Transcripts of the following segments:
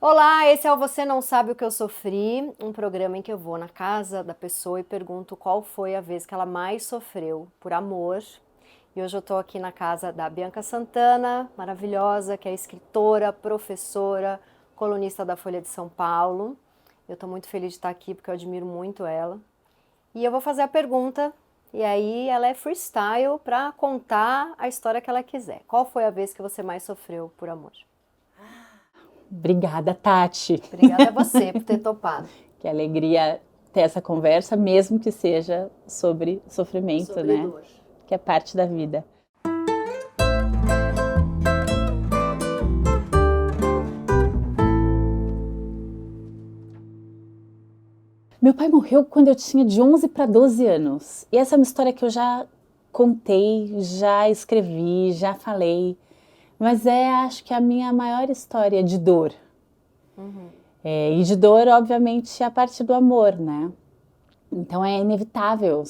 Olá, esse é o Você Não Sabe o que eu sofri, um programa em que eu vou na casa da pessoa e pergunto qual foi a vez que ela mais sofreu por amor. E hoje eu tô aqui na casa da Bianca Santana, maravilhosa, que é escritora, professora, colunista da Folha de São Paulo. Eu tô muito feliz de estar aqui porque eu admiro muito ela. E eu vou fazer a pergunta, e aí ela é freestyle para contar a história que ela quiser. Qual foi a vez que você mais sofreu por amor? Obrigada, Tati. Obrigada a você por ter topado. Que alegria ter essa conversa, mesmo que seja sobre sofrimento, Sobre né? dor. Que é parte da vida. Meu pai morreu quando eu tinha de 11 para 12 anos. E essa é uma história que eu já contei, já escrevi, já falei. Mas acho que a minha maior história de dor. E de dor, obviamente, a parte do amor, né? Então é inevitável.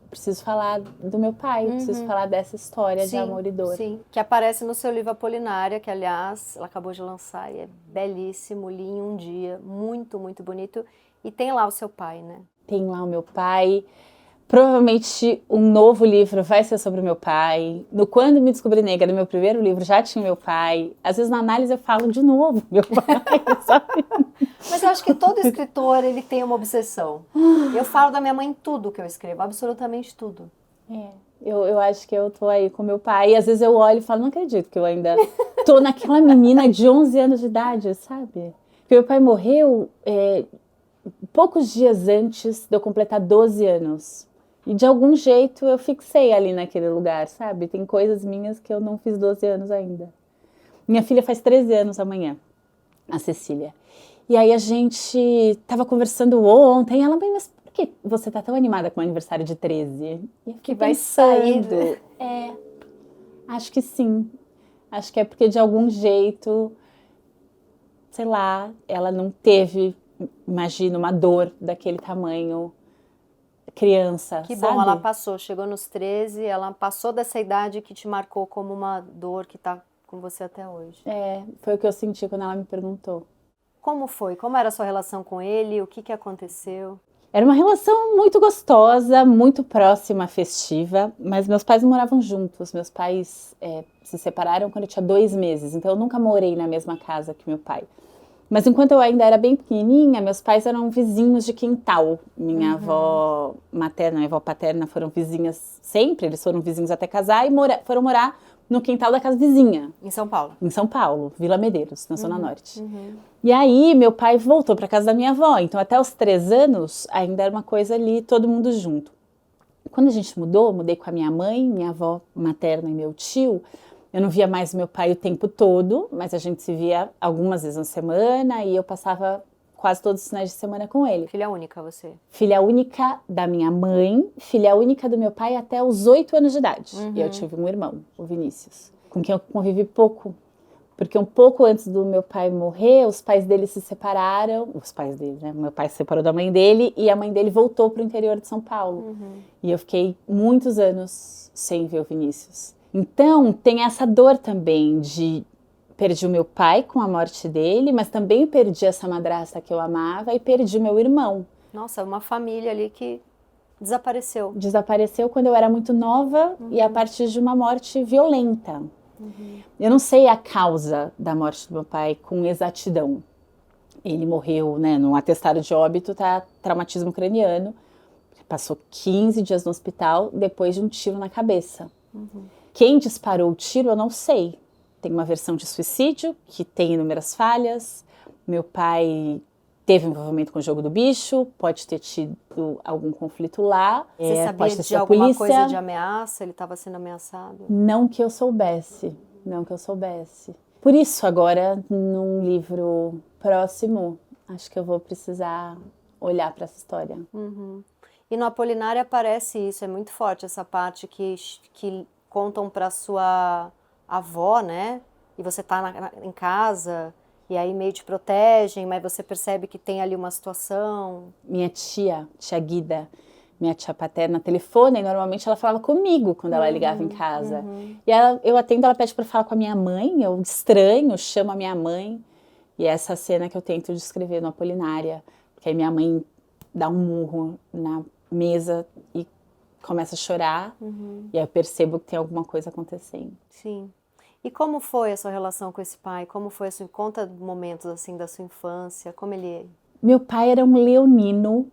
Preciso falar do meu pai, preciso falar dessa história de Sim, amor e dor. sim. Que aparece no seu livro Apolinária, que aliás ela acabou de lançar e é belíssimo, li em um dia, muito, muito bonito. E tem lá o seu pai, né? Tem lá o meu pai. Provavelmente um novo livro vai ser sobre o meu pai. No Quando Me Descobri Negra, no meu primeiro livro, já tinha o meu pai. Às vezes na análise eu falo de novo meu pai, sabe? Mas eu acho que todo escritor ele tem uma obsessão. Eu falo da minha mãe em tudo que eu escrevo, absolutamente tudo. Eu acho que eu tô aí com meu pai. E às vezes eu olho e falo, não acredito que eu ainda tô naquela menina de 11 anos de idade, sabe? Porque meu pai morreu poucos dias antes de eu completar 12 anos. E de algum jeito eu fixei ali naquele lugar, sabe? Tem coisas minhas que eu não fiz 12 anos ainda. Minha filha faz 13 anos amanhã, a Cecília. E aí a gente tava conversando ontem, ela, mãe, mas por que você tá tão animada com o aniversário de 13? E eu Que fiquei vai sair. pensando, acho que sim. Acho que é porque de algum jeito, sei lá, ela não teve, imagina, uma dor daquele tamanho criança, Que bom, ela sabe? passou, chegou nos 13, ela passou dessa idade que te marcou como uma dor que tá com você até hoje. Foi o que eu senti quando ela me perguntou. Como foi? Como era a sua relação com ele? O que que aconteceu? Era uma relação muito gostosa, muito próxima, festiva, mas meus pais não moravam juntos. Meus pais se separaram quando eu tinha 2 meses, então eu nunca morei na mesma casa que meu pai. Mas enquanto eu ainda era bem pequenininha, meus pais eram vizinhos de quintal. Minha avó materna e minha avó paterna foram vizinhas sempre, eles foram vizinhos até casar e foram morar no quintal da casa vizinha, Em São Paulo. em São Paulo, Vila Medeiros, na Zona Norte. E aí meu pai voltou para casa da minha avó, então até os 3 anos ainda era uma coisa ali, todo mundo junto. Quando a gente mudou, mudei com a minha mãe, minha avó materna e meu tio. Eu não via mais meu pai o tempo todo, mas a gente se via algumas vezes na semana e eu passava quase todos os finais de semana com ele. Filha única você. Filha única da minha mãe, filha única do meu pai até os 8 anos de idade. E eu tive um irmão, o Vinícius, com quem eu convivi pouco. Porque um pouco antes do meu pai morrer, os pais dele se separaram. Os pais dele, né? Meu pai se separou da mãe dele e a mãe dele voltou para o interior de São Paulo. E eu fiquei muitos anos sem ver o Vinícius. Então, tem essa dor também de perdi o meu pai com a morte dele, mas também perdi essa madrasta que eu amava e perdi o meu irmão. Nossa, uma família ali que desapareceu. Desapareceu quando eu era muito nova e a partir de uma morte violenta. Eu não sei a causa da morte do meu pai com exatidão. Ele morreu, né, num atestado de óbito, tá, traumatismo craniano. Passou 15 dias no hospital depois de um tiro na cabeça. Quem disparou o tiro, eu não sei. Tem uma versão de suicídio, que tem inúmeras falhas. Meu pai teve envolvimento com o jogo do bicho, pode ter tido algum conflito lá. Você sabia Pode ter de sido a alguma polícia. coisa de ameaça? Ele estava sendo ameaçado? Não que eu soubesse, não que eu soubesse. Por isso, agora, num livro próximo, acho que eu vou precisar olhar para essa história. E no Apolinário aparece isso, é muito forte essa parte que contam para sua avó, né? E você tá em casa e aí meio te protegem, mas você percebe que tem ali uma situação. Minha tia Guida, minha tia paterna telefona e normalmente ela falava comigo quando ela ligava em casa. E eu atendo, ela pede para falar com a minha mãe, eu estranho, chamo a minha mãe. E é essa cena que eu tento descrever no Apolinária, porque aí minha mãe dá um murro na mesa e começa a chorar, e aí eu percebo que tem alguma coisa acontecendo. Sim. E como foi a sua relação com esse pai? Como foi conta momentos assim da sua infância, como ele... Meu pai era um leonino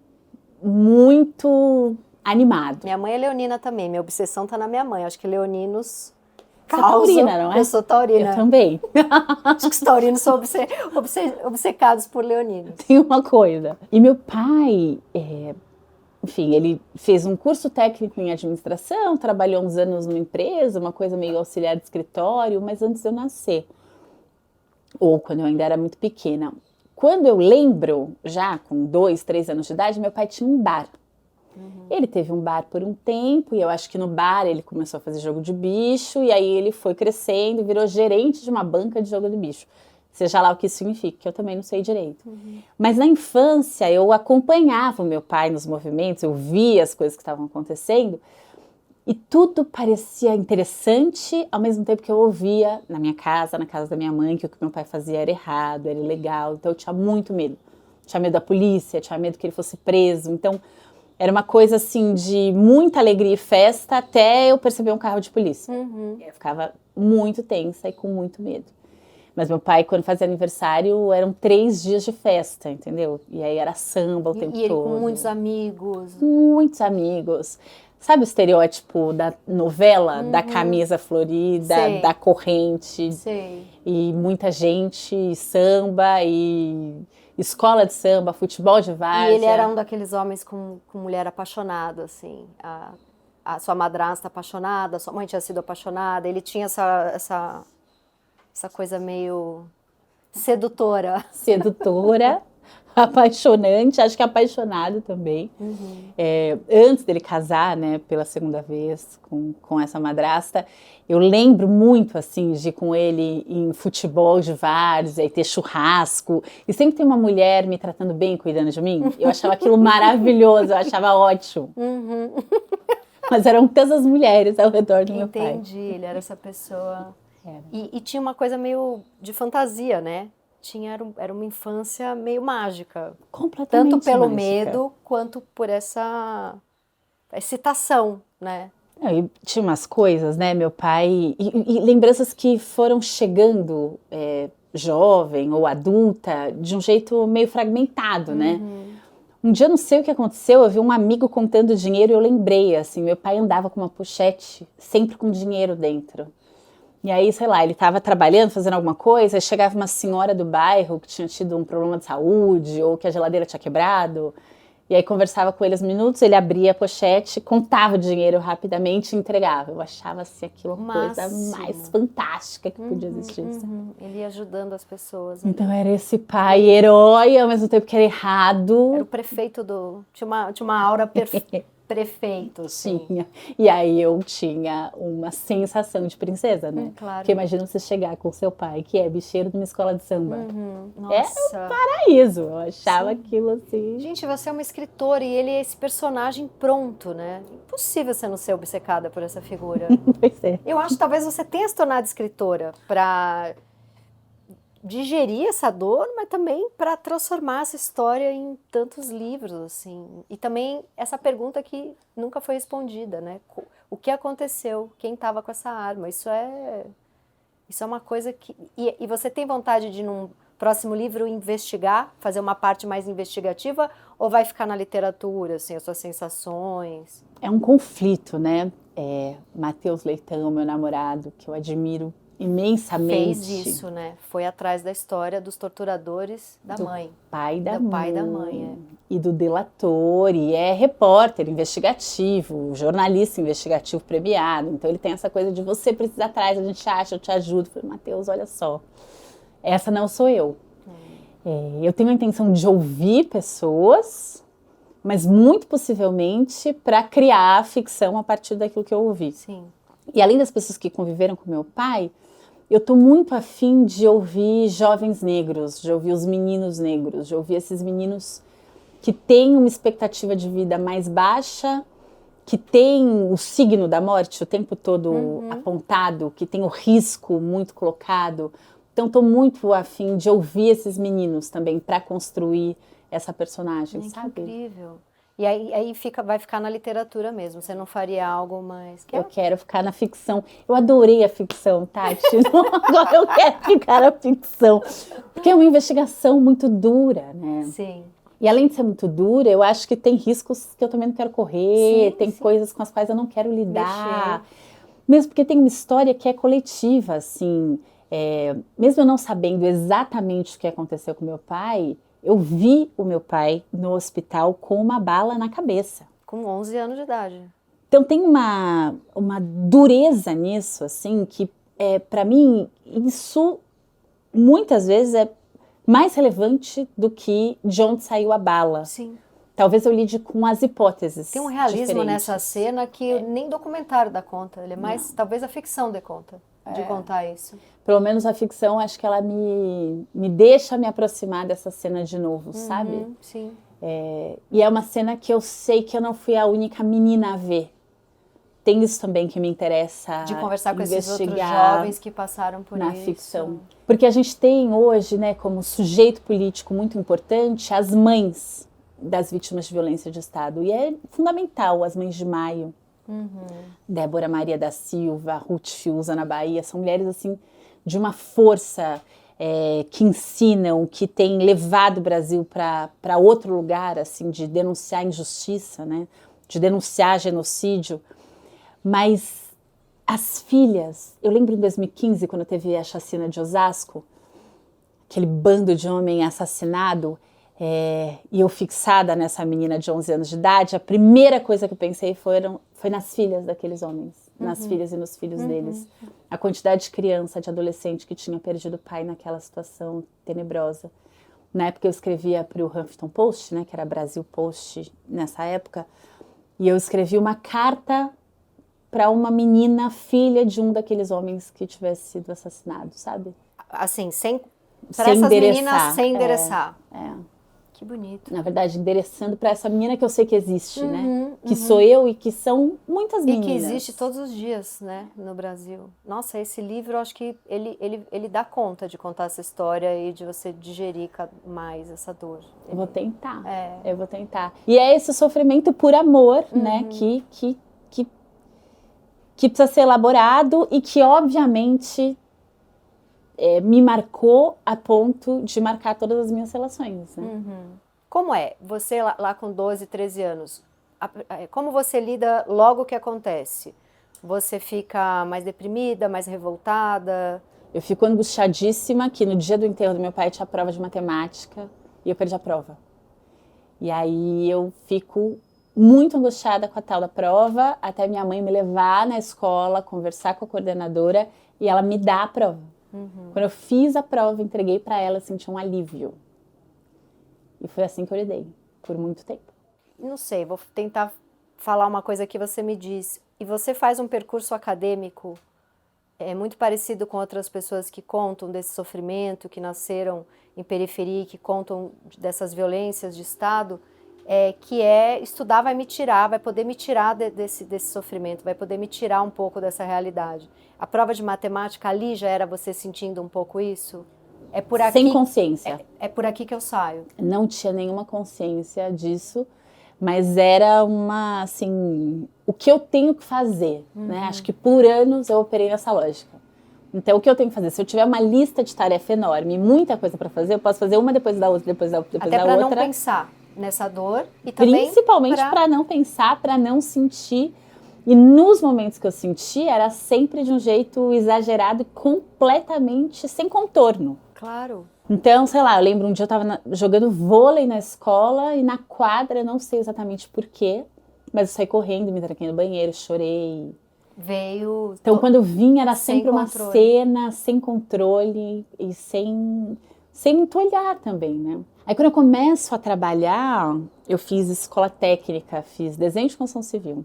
muito animado. Minha mãe é leonina também, minha obsessão tá na minha mãe, acho que leoninos Você é taurina, não é? Eu sou taurina. Eu também. Acho que os taurinos são obcecados por leoninos. Tem uma coisa. E meu pai, enfim, ele fez um curso técnico em administração, trabalhou uns anos numa empresa, uma coisa meio auxiliar de escritório, mas antes de eu nascer, ou quando eu ainda era muito pequena. Quando eu lembro, já com 2, 3 anos de idade, meu pai tinha um bar. Ele teve um bar por um tempo, e eu acho que no bar ele começou a fazer jogo de bicho, e aí ele foi crescendo e virou gerente de uma banca de jogo de bicho. Seja lá o que isso significa, que eu também não sei direito. Mas na infância eu acompanhava o meu pai nos movimentos, eu via as coisas que estavam acontecendo, e tudo parecia interessante, ao mesmo tempo que eu ouvia na minha casa, na casa da minha mãe, que o que meu pai fazia era errado, era ilegal, então eu tinha muito medo. Tinha medo da polícia, tinha medo que ele fosse preso, então era uma coisa assim de muita alegria e festa até eu perceber um carro de polícia. Eu ficava muito tensa e com muito medo. Mas meu pai, quando fazia aniversário, eram 3 dias de festa, entendeu? E aí era samba o tempo todo. E ele com muitos amigos. Muitos amigos. Sabe o estereótipo da novela, da camisa florida, Sei. da corrente? Sei. E muita gente, samba e escola de samba, futebol de várzea. E ele era um daqueles homens com mulher apaixonado, assim. A sua madrasta apaixonada, a sua mãe tinha sido apaixonada. Ele tinha essa coisa meio sedutora. Sedutora, apaixonante, acho que apaixonado também. Antes dele casar, né, pela segunda vez com essa madrasta, eu lembro muito, assim, de ir com ele em futebol de várzea e ter churrasco, e sempre tem uma mulher me tratando bem, cuidando de mim. Eu achava aquilo maravilhoso, eu achava ótimo. Mas eram tantas mulheres ao redor do meu pai. Entendi, ele era essa pessoa... E tinha uma coisa meio de fantasia, né? Era uma infância meio mágica. Completamente tanto pelo mágica. medo, quanto por essa excitação, né? E tinha umas coisas, né, meu pai... E lembranças que foram chegando jovem ou adulta de um jeito meio fragmentado, né? Um dia, não sei o que aconteceu, eu vi um amigo contando dinheiro e eu lembrei, assim, meu pai andava com uma pochete, sempre com dinheiro dentro. E aí, sei lá, ele estava trabalhando, fazendo alguma coisa, aí chegava uma senhora do bairro que tinha tido um problema de saúde ou que a geladeira tinha quebrado. E aí conversava com ele uns minutos, ele abria a pochete, contava o dinheiro rapidamente e entregava. Eu achava assim aquilo a coisa mais fantástica que podia existir. Ele ia ajudando as pessoas. Né? Então era esse pai herói, ao mesmo tempo que era errado. Era o prefeito tinha uma aura prefeito, assim. Tinha. E aí eu tinha uma sensação de princesa, né? Claro. Porque imagina você chegar com seu pai, que é bicheiro de uma escola de samba. Nossa. Era um paraíso. Eu achava aquilo assim. Gente, você é uma escritora e ele é esse personagem pronto, né? Impossível você não ser obcecada por essa figura. Pois é. Eu acho que talvez você tenha se tornado escritora para digerir essa dor, mas também para transformar essa história em tantos livros, assim. E também essa pergunta que nunca foi respondida, né? O que aconteceu? Quem estava com essa arma? Isso é uma coisa que... E você tem vontade de, num próximo livro, investigar, fazer uma parte mais investigativa, ou vai ficar na literatura, assim, as suas sensações? É um conflito, né? Matheus Leitão, meu namorado, que eu admiro imensamente. Fez isso, né? Foi atrás da história dos torturadores da mãe. Pai da do mãe. Pai da mãe, E do delator, e é repórter investigativo, jornalista investigativo premiado. Então ele tem essa coisa de você precisa atrás, a gente acha, eu te ajudo. Eu falei, Matheus, olha só, essa não sou eu. Eu tenho a intenção de ouvir pessoas, mas muito possivelmente para criar a ficção a partir daquilo que eu ouvi. Sim. E além das pessoas que conviveram com meu pai, eu estou muito afim de ouvir jovens negros, de ouvir os meninos negros, de ouvir esses meninos que tem uma expectativa de vida mais baixa, que tem o signo da morte o tempo todo apontado, que tem o risco muito colocado. Então, estou muito afim de ouvir esses meninos também para construir essa personagem, sabe? Que incrível. E aí vai ficar na literatura mesmo, você não faria algo mais... Eu quero ficar na ficção. Eu adorei a ficção, Tati. Agora eu quero ficar na ficção. Porque é uma investigação muito dura, né? Sim. E além de ser muito dura, eu acho que tem riscos que eu também não quero correr, tem coisas com as quais eu não quero lidar. Mesmo porque tem uma história que é coletiva, assim. Mesmo eu não sabendo exatamente o que aconteceu com meu pai, eu vi o meu pai no hospital com uma bala na cabeça. Com 11 anos de idade. Então tem uma dureza nisso, assim, que para mim isso muitas vezes é mais relevante do que de onde saiu a bala. Sim. Talvez eu lide com as hipóteses. Tem um realismo diferentes. nessa cena que nem documentário dá conta. Ele é mais, talvez a ficção dê conta de contar isso. Pelo menos a ficção, acho que ela me deixa me aproximar dessa cena de novo, sabe? Sim. E é uma cena que eu sei que eu não fui a única menina a ver. Tem isso também que me interessa. De conversar com esses outros jovens que passaram por na isso. Ficção. Porque a gente tem hoje, né, como sujeito político muito importante, as mães das vítimas de violência de Estado. E é fundamental, as mães de Maio. Débora Maria da Silva, Ruth Fiuza na Bahia, são mulheres assim de uma força que ensinam, que têm levado o Brasil para outro lugar, assim, de denunciar injustiça, né, de denunciar genocídio. Mas as filhas, eu lembro em 2015, quando teve a chacina de Osasco, aquele bando de homem assassinado, e eu fixada nessa menina de 11 anos de idade, a primeira coisa que eu pensei foi nas filhas daqueles homens, nas filhas e nos filhos deles. A quantidade de criança, de adolescente que tinha perdido o pai naquela situação tenebrosa. Na época eu escrevia para o Huffington Post, né, que era Brasil Post nessa época, e eu escrevi uma carta para uma menina, filha de um daqueles homens que tivesse sido assassinado, sabe? Assim, para essas meninas sem endereçar. Que bonito. Na verdade, endereçando para essa menina que eu sei que existe, né? Que sou eu e que são muitas meninas. E que existe todos os dias, né, no Brasil. Nossa, esse livro, eu acho que ele dá conta de contar essa história e de você digerir mais essa dor. Eu vou tentar, eu vou tentar. E é esse sofrimento por amor, né, que precisa ser elaborado e que, obviamente, me marcou a ponto de marcar todas as minhas relações, né? Como é? Você lá com 12, 13 anos, como você lida logo que acontece? Você fica mais deprimida, mais revoltada? Eu fico angustiadíssima que no dia do enterro do meu pai tinha prova de matemática e eu perdi a prova. E aí eu fico muito angustiada com a tal da prova, até minha mãe me levar na escola, conversar com a coordenadora e ela me dá a prova. Quando eu fiz a prova, entreguei para ela, senti um alívio. E foi assim que eu lidei, por muito tempo. Não sei, vou tentar falar uma coisa que você me diz. E você faz um percurso acadêmico muito parecido com outras pessoas que contam desse sofrimento, que nasceram em periferia, que contam dessas violências de Estado, que estudar vai poder me tirar desse sofrimento, vai poder me tirar um pouco dessa realidade. A prova de matemática ali já era você sentindo um pouco isso? É por aqui, sem consciência. É por aqui que eu saio. Não tinha nenhuma consciência disso, mas era o que eu tenho que fazer, né? Acho que por anos eu operei nessa lógica. Então, o que eu tenho que fazer? Se eu tiver uma lista de tarefa enorme, muita coisa para fazer, eu posso fazer uma depois da outra, depois da outra. Até para não pensar nessa dor e também principalmente para não pensar, para não sentir. E nos momentos que eu senti, era sempre de um jeito exagerado e completamente sem contorno. Claro. Então, sei lá, eu lembro um dia eu estava jogando vôlei na escola e na quadra, eu não sei exatamente porquê, mas eu saí correndo, me tranquei no banheiro, chorei. Veio... Então, quando eu vim, era sempre uma controle. cena sem controle e sem muito olhar também, né? Aí, quando eu começo a trabalhar, eu fiz escola técnica, fiz desenho de construção civil.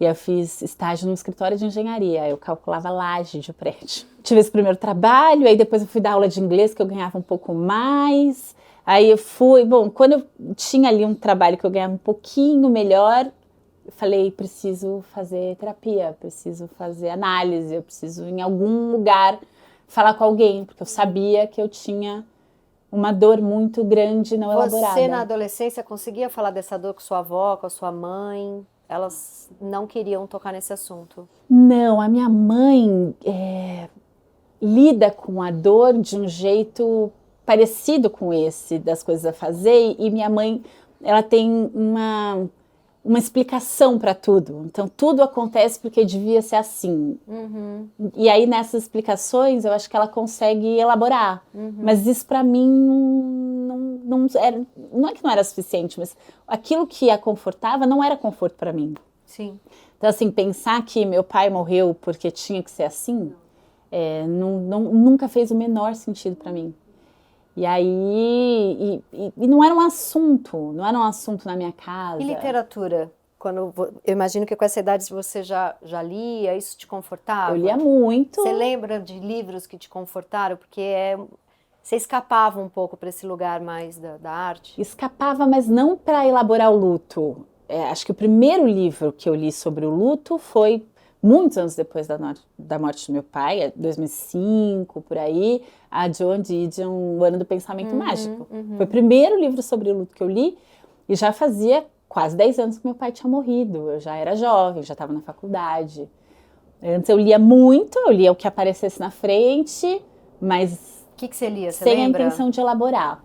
E eu fiz estágio num escritório de engenharia, eu calculava laje de prédio. Tive esse primeiro trabalho, aí depois eu fui dar aula de inglês, que eu ganhava um pouco mais. Aí eu fui, bom, quando eu tinha ali um trabalho que eu ganhava um pouquinho melhor, eu falei, preciso fazer terapia, preciso fazer análise, eu preciso em algum lugar falar com alguém, porque eu sabia que eu tinha uma dor muito grande não Você, na elaborada. adolescência, conseguia falar dessa dor com sua avó, com a sua mãe? Elas não queriam tocar nesse assunto. Não, a minha mãe lida com a dor de um jeito parecido com esse das coisas a fazer, e minha mãe, ela tem uma explicação para tudo. Então, tudo acontece porque devia ser assim. E aí, nessas explicações, eu acho que ela consegue elaborar. Mas isso, para mim, não é que não era suficiente, mas aquilo que a confortava não era conforto para mim. Sim. Então, assim, pensar que meu pai morreu porque tinha que ser assim, nunca fez o menor sentido para mim. E aí, e não era um assunto na minha casa. E literatura? Eu imagino que com essa idade você já lia, isso te confortava? Eu lia muito. Você lembra de livros que te confortaram? Porque você escapava um pouco para esse lugar mais da arte? Escapava, mas não para elaborar o luto. Acho que o primeiro livro que eu li sobre o luto foi muitos anos depois da morte do meu pai, 2005, por aí, a Joan Didion, O Ano do Pensamento Mágico. Foi o primeiro livro sobre o luto que eu li, e já fazia quase 10 anos que meu pai tinha morrido. Eu já era jovem, já estava na faculdade. Antes eu lia muito, eu lia o que aparecesse na frente, mas O que você lia? Você sem lembra? a intenção de elaborar.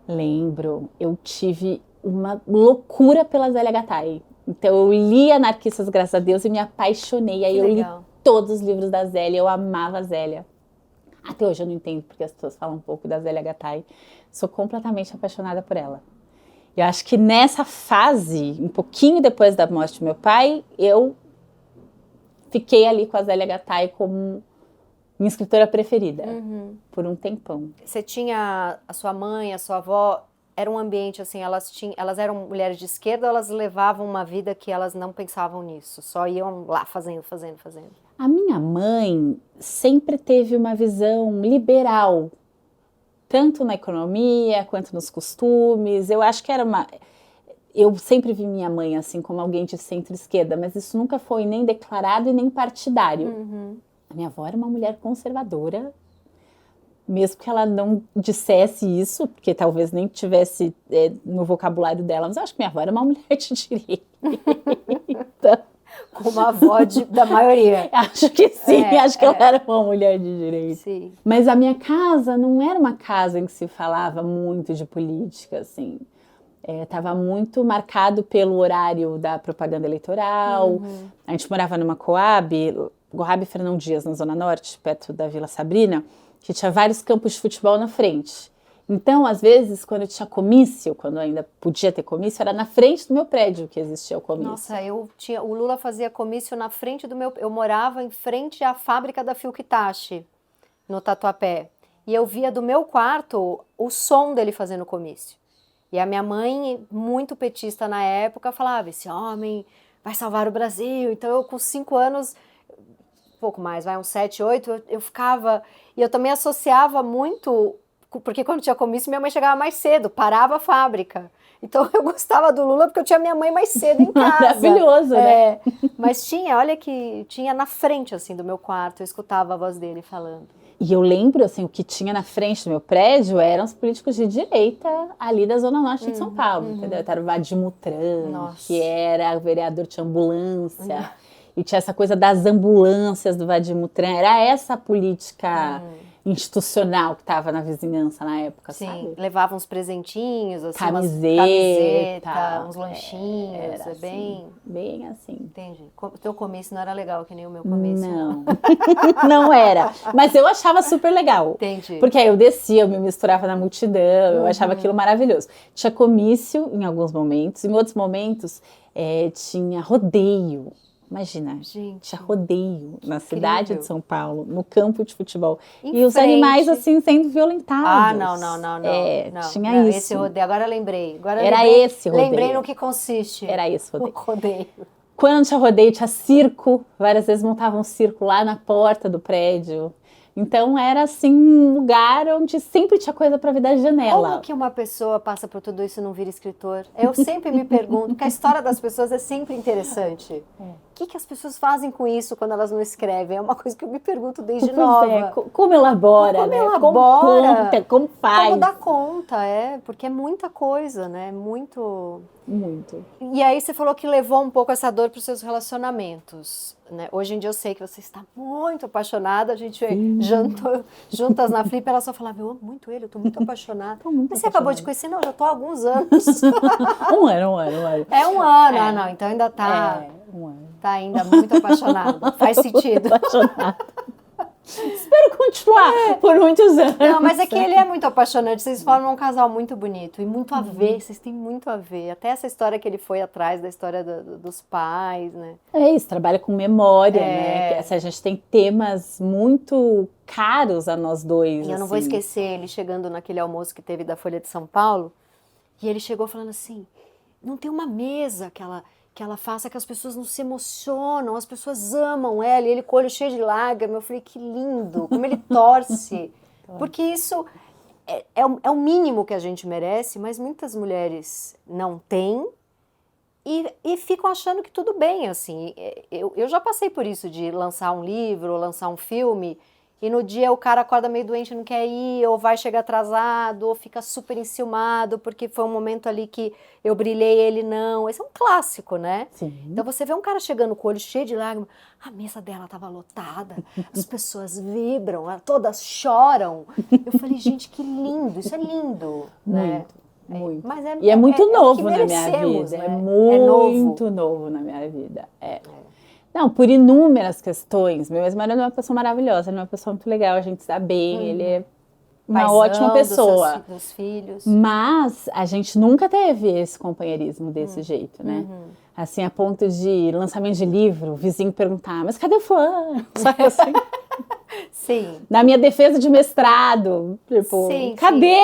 Lembro, eu tive uma loucura pela Zélia Gattai. Então eu li Anarquistas, graças a Deus, e me apaixonei. Aí eu li todos os livros da Zélia, eu amava a Zélia. Até hoje eu não entendo porque as pessoas falam um pouco da Zélia Gattai. Sou completamente apaixonada por ela. Eu acho que nessa fase, um pouquinho depois da morte do meu pai, eu fiquei ali com a Zélia Gattai como minha escritora preferida, por um tempão. Você tinha a sua mãe, a sua avó, era um ambiente assim, elas eram mulheres de esquerda ou elas levavam uma vida que elas não pensavam nisso? Só iam lá fazendo. A minha mãe sempre teve uma visão liberal, tanto na economia quanto nos costumes. Eu acho que eu sempre vi minha mãe assim como alguém de centro-esquerda, mas isso nunca foi nem declarado e nem partidário. A minha avó era uma mulher conservadora, mesmo que ela não dissesse isso, porque talvez nem tivesse no vocabulário dela, mas eu acho que minha avó era uma mulher de direita. Como a avó da maioria. Acho que sim, acho que ela era uma mulher de direita. Sim. Mas a minha casa não era uma casa em que se falava muito de política, assim. Estava muito marcado pelo horário da propaganda eleitoral. A gente morava numa Coab Fernão Dias, na Zona Norte, perto da Vila Sabrina, que tinha vários campos de futebol na frente. Então, às vezes, quando tinha comício, quando ainda podia ter comício, era na frente do meu prédio que existia o comício. Nossa, o Lula fazia comício na frente eu morava em frente à fábrica da Filquitache, no Tatuapé. E eu via do meu quarto o som dele fazendo comício. E a minha mãe, muito petista na época, falava, esse homem vai salvar o Brasil. Então eu com 5 anos, pouco mais, uns 7, 8, eu ficava... E eu também associava muito... Porque quando tinha comício, minha mãe chegava mais cedo, parava a fábrica. Então eu gostava do Lula porque eu tinha minha mãe mais cedo em casa. Maravilhoso, né? Mas olha que tinha na frente, assim, do meu quarto, eu escutava a voz dele falando. E eu lembro, assim, o que tinha na frente do meu prédio eram os políticos de direita ali da Zona Norte de São Paulo, entendeu? Era o Vadir Mutran, que era vereador de ambulância. E tinha essa coisa das ambulâncias do Vadir Mutran. Era essa a política... institucional que estava na vizinhança na época, sabe? Levava uns presentinhos, assim, camiseta, uns lanchinhos, era assim, bem assim. Entendi. O teu comício não era legal, que nem o meu comício. Não, não era. Mas eu achava super legal. Entendi. Porque aí eu descia, eu me misturava na multidão, eu achava aquilo maravilhoso. Tinha comício em alguns momentos, em outros momentos tinha rodeio. Imagina, tinha rodeio na cidade de São Paulo, no campo de futebol. E os animais, assim, sendo violentados. Ah, não. Tinha isso. Esse rodeio, agora eu lembrei. Esse rodeio. Lembrei no que consiste. Era esse rodeio. O rodeio. Quando tinha rodeio, tinha circo. Várias vezes montavam um circo lá na porta do prédio. Então era assim um lugar onde sempre tinha coisa para ver da janela. Como que uma pessoa passa por tudo isso e não vira escritor? Eu sempre me pergunto, porque a história das pessoas é sempre interessante. O que as pessoas fazem com isso quando elas não escrevem? É uma coisa que eu me pergunto desde nova. Como elabora, Como né? elabora? Como conta, como faz. Como dá conta, porque é muita coisa, né? Muito. E aí você falou que levou um pouco essa dor para os seus relacionamentos, né? Hoje em dia eu sei que você está muito apaixonada, a gente jantou juntas na Flip, ela só falava, eu amo muito ele, eu tô muito apaixonada. Mas você acabou de conhecer? Não, já tô há alguns anos. Um ano. É um ano, não, então ainda tá, um ano. Tá ainda muito apaixonada, faz sentido. Apaixonada. Espero continuar por muitos anos. Não, mas é que ele é muito apaixonante, vocês formam um casal muito bonito e muito a ver, vocês têm muito a ver. Até essa história que ele foi atrás, da história dos pais, né? É isso, trabalha com memória, né? A gente tem temas muito caros a nós dois. E eu não vou esquecer ele chegando naquele almoço que teve da Folha de São Paulo, e ele chegou falando assim, não tem uma mesa que ela faça que as pessoas não se emocionam, as pessoas amam ela, e ele com o olho cheio de lágrimas. Eu falei, que lindo, como ele torce. Porque isso é o mínimo que a gente merece, mas muitas mulheres não têm e ficam achando que tudo bem, assim. Eu já passei por isso, de lançar um livro, ou lançar um filme, e no dia o cara acorda meio doente, não quer ir, ou vai chegar atrasado, ou fica super enciumado, porque foi um momento ali que eu brilhei e ele não. Esse é um clássico, né? Sim. Então você vê um cara chegando com o olho cheio de lágrimas, a mesa dela estava lotada, as pessoas vibram, todas choram. Eu falei, gente, que lindo, isso é lindo, né? Muito. Mas e é muito novo na minha merecemos, vida. né? É muito novo na minha vida. Não, por inúmeras questões. Meu ex-marido é uma pessoa maravilhosa, ele é uma pessoa muito legal, a gente se dá bem, ele é uma ótima pessoa. Dos filhos. Mas a gente nunca teve esse companheirismo desse jeito, né? Assim, a ponto de lançamento de livro, o vizinho perguntar, mas cadê fulano? Sabe assim? Sim. Na minha defesa de mestrado, tipo, cadê?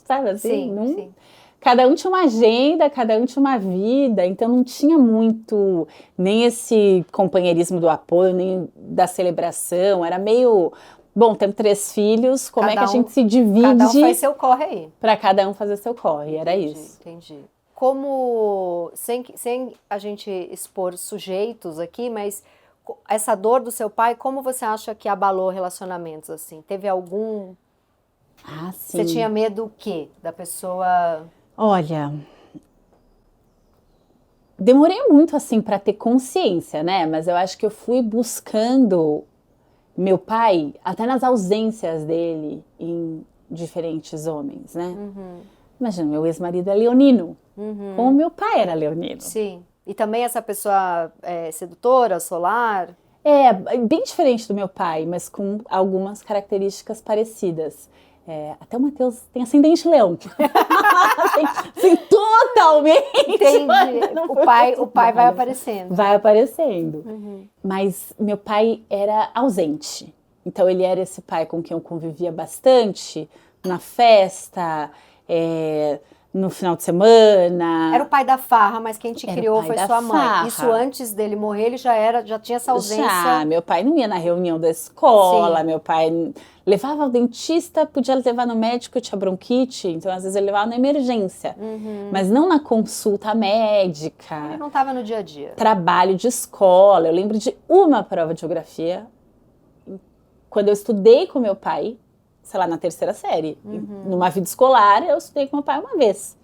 Sabe assim? Sim. Cada um tinha uma agenda, cada um tinha uma vida, então não tinha muito nem esse companheirismo do apoio, nem da celebração, era meio, bom, temos 3 filhos, como é que a gente se divide? Cada um faz seu corre aí. Para cada um fazer seu corre, era isso. Entendi. Como, sem a gente expor sujeitos aqui, mas essa dor do seu pai, como você acha que abalou relacionamentos, assim? Teve algum... sim. Você tinha medo o quê? Da pessoa... Olha, demorei muito assim para ter consciência, né? Mas eu acho que eu fui buscando meu pai até nas ausências dele em diferentes homens, né? Imagina, meu ex-marido é leonino, como meu pai era leonino. Sim. E também essa pessoa sedutora, solar? É, bem diferente do meu pai, mas com algumas características parecidas. Até o Matheus tem ascendente leão. Assim, totalmente. Entendi. O pai vai aparecendo. Vai aparecendo. Mas meu pai era ausente. Então ele era esse pai com quem eu convivia bastante, na festa, no final de semana. Era o pai da farra, mas quem te criou foi sua mãe. Farra. Isso antes dele morrer, ele já tinha essa ausência. Já, meu pai não ia na reunião da escola, meu pai levava ao dentista, podia levar no médico, eu tinha bronquite, então às vezes ele levava na emergência, mas não na consulta médica. Ele não estava no dia a dia. Trabalho de escola, eu lembro de uma prova de geografia, quando eu estudei com meu pai, sei lá, na 3ª série. Numa vida escolar, eu estudei com meu pai uma vez.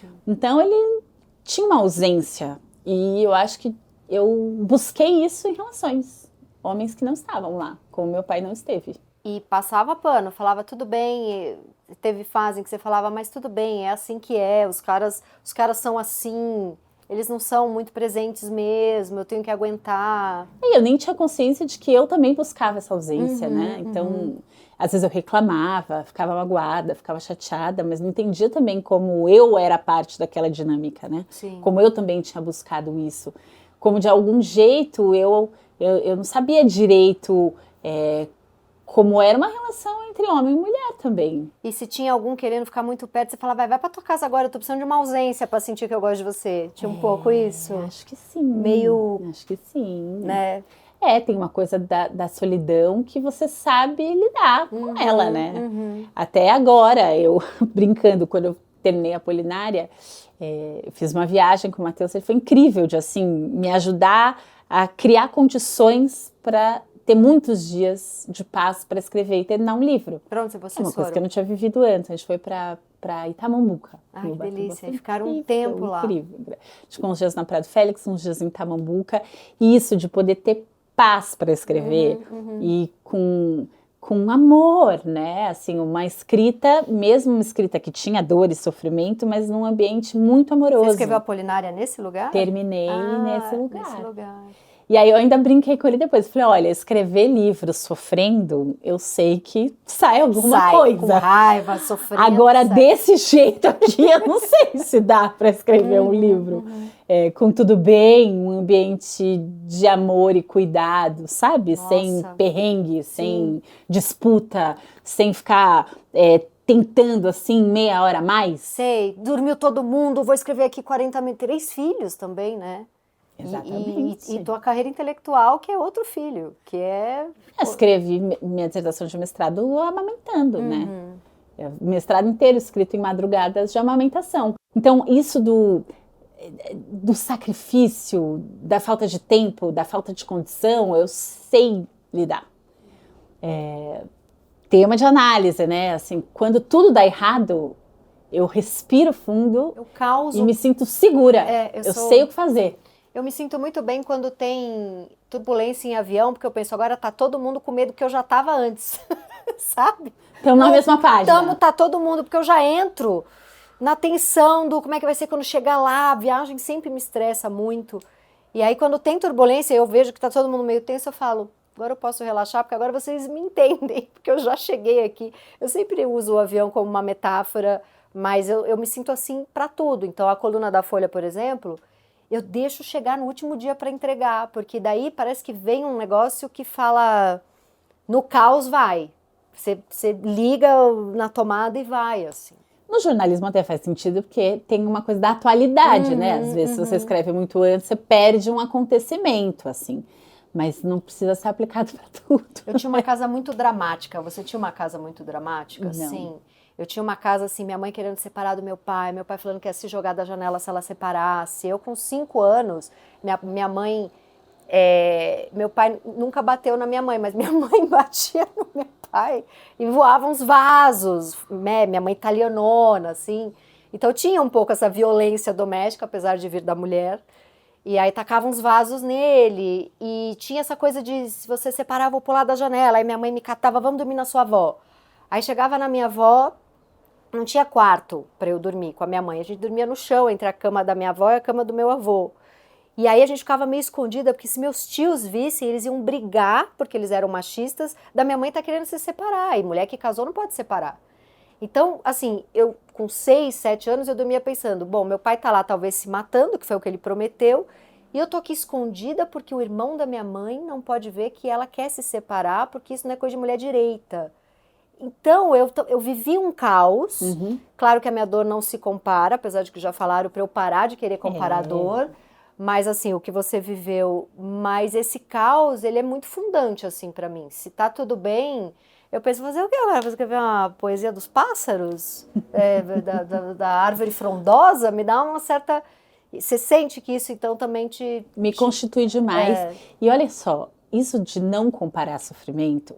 Sim. Então, ele tinha uma ausência. E eu acho que eu busquei isso em relações. Homens que não estavam lá, como meu pai não esteve. E passava pano, falava tudo bem. Teve fase em que você falava, mas tudo bem, é assim que é. Os caras são assim. Eles não são muito presentes mesmo, eu tenho que aguentar. E eu nem tinha consciência de que eu também buscava essa ausência, né? Então... Às vezes eu reclamava, ficava magoada, ficava chateada, mas não entendia também como eu era parte daquela dinâmica, né? Sim. Como eu também tinha buscado isso. Como de algum jeito eu não sabia direito como era uma relação entre homem e mulher também. E se tinha algum querendo ficar muito perto, você falava, vai pra tua casa agora, eu tô precisando de uma ausência pra sentir que eu gosto de você. Tinha um pouco isso? Acho que sim. Meio... Acho que sim. Né? tem uma coisa da solidão que você sabe lidar com ela, né? Até agora, eu brincando, quando eu terminei a Apolinária, eu fiz uma viagem com o Matheus, ele foi incrível de, assim, me ajudar a criar condições para ter muitos dias de paz para escrever e terminar um livro. Pra onde vocês foram? Uma coisa que eu não tinha vivido antes. A gente foi para Itamambuca. Ai, que delícia. E ficaram um Incrível, tempo lá. incrível. A gente ficou uns dias na Praia do Félix, uns dias em Itamambuca. E isso de poder ter paz para escrever e com amor, né? Assim, uma escrita, mesmo uma escrita que tinha dor e sofrimento, mas num ambiente muito amoroso. Você escreveu Apolinária nesse lugar? Terminei nesse lugar. Nesse lugar. E aí eu ainda brinquei com ele depois. Falei, olha, escrever livros sofrendo, eu sei que sai alguma coisa. Com raiva, sofrendo. Agora, desse jeito aqui, eu não sei se dá para escrever um livro com tudo bem, um ambiente de amor e cuidado, sabe? Nossa. Sem perrengue, sem disputa, sem ficar tentando assim meia hora a mais. Sei, dormiu todo mundo, vou escrever aqui 40 mil, 3 filhos também, né? Exatamente. E tua carreira intelectual, que é outro filho, que é... Eu escrevi minha dissertação de mestrado amamentando, né? O mestrado inteiro escrito em madrugadas de amamentação. Então, isso do sacrifício, da falta de tempo, da falta de condição, eu sei lidar. Tema de análise, né? Assim, quando tudo dá errado, eu respiro fundo e me sinto segura. Eu sei o que fazer. Eu me sinto muito bem quando tem turbulência em avião, porque eu penso, agora tá todo mundo com medo que eu já tava antes, sabe? Estamos na mesma página. Tá todo mundo, porque eu já entro na tensão do como é que vai ser quando chegar lá, a viagem sempre me estressa muito. E aí quando tem turbulência, eu vejo que tá todo mundo meio tenso, eu falo, agora eu posso relaxar, porque agora vocês me entendem, porque eu já cheguei aqui. Eu sempre uso o avião como uma metáfora, mas eu me sinto assim para tudo. Então a coluna da Folha, por exemplo... eu deixo chegar no último dia para entregar, porque daí parece que vem um negócio que fala, no caos vai, você liga na tomada e vai, assim. No jornalismo até faz sentido, porque tem uma coisa da atualidade, né? Às vezes, se você escreve muito antes, você perde um acontecimento, assim. Mas não precisa ser aplicado para tudo. Eu tinha uma casa muito dramática. Você tinha uma casa muito dramática? Não. Sim. Eu tinha uma casa assim, minha mãe querendo separar do meu pai falando que ia se jogar da janela se ela separasse. Eu com 5 anos, minha mãe... meu pai nunca bateu na minha mãe, mas minha mãe batia no meu pai e voavam uns vasos, né? Minha mãe italianona, assim. Então tinha um pouco essa violência doméstica, apesar de vir da mulher. E aí tacavam uns vasos nele. E tinha essa coisa de, se você separar, eu vou pular da janela. Aí minha mãe me catava, vamos dormir na sua avó. Aí chegava na minha avó, não tinha quarto para eu dormir com a minha mãe. A gente dormia no chão, entre a cama da minha avó e a cama do meu avô. E aí a gente ficava meio escondida, porque se meus tios vissem, eles iam brigar, porque eles eram machistas, da minha mãe tá querendo se separar. E mulher que casou não pode separar. Então, assim, eu com 6, 7 anos, eu dormia pensando, bom, meu pai tá lá talvez se matando, que foi o que ele prometeu, e eu tô aqui escondida porque o irmão da minha mãe não pode ver que ela quer se separar, porque isso não é coisa de mulher direita. Então, eu vivi um caos. Claro que a minha dor não se compara, apesar de que já falaram para eu parar de querer comparar a dor. Mas, assim, o que você viveu, mas esse caos, ele é muito fundante, assim, para mim. Se tá tudo bem, eu penso, fazer o que agora? Vou escrever uma poesia dos pássaros? Da árvore frondosa? Me dá uma certa... Você sente que isso, então, também me constitui demais. E olha só, isso de não comparar sofrimento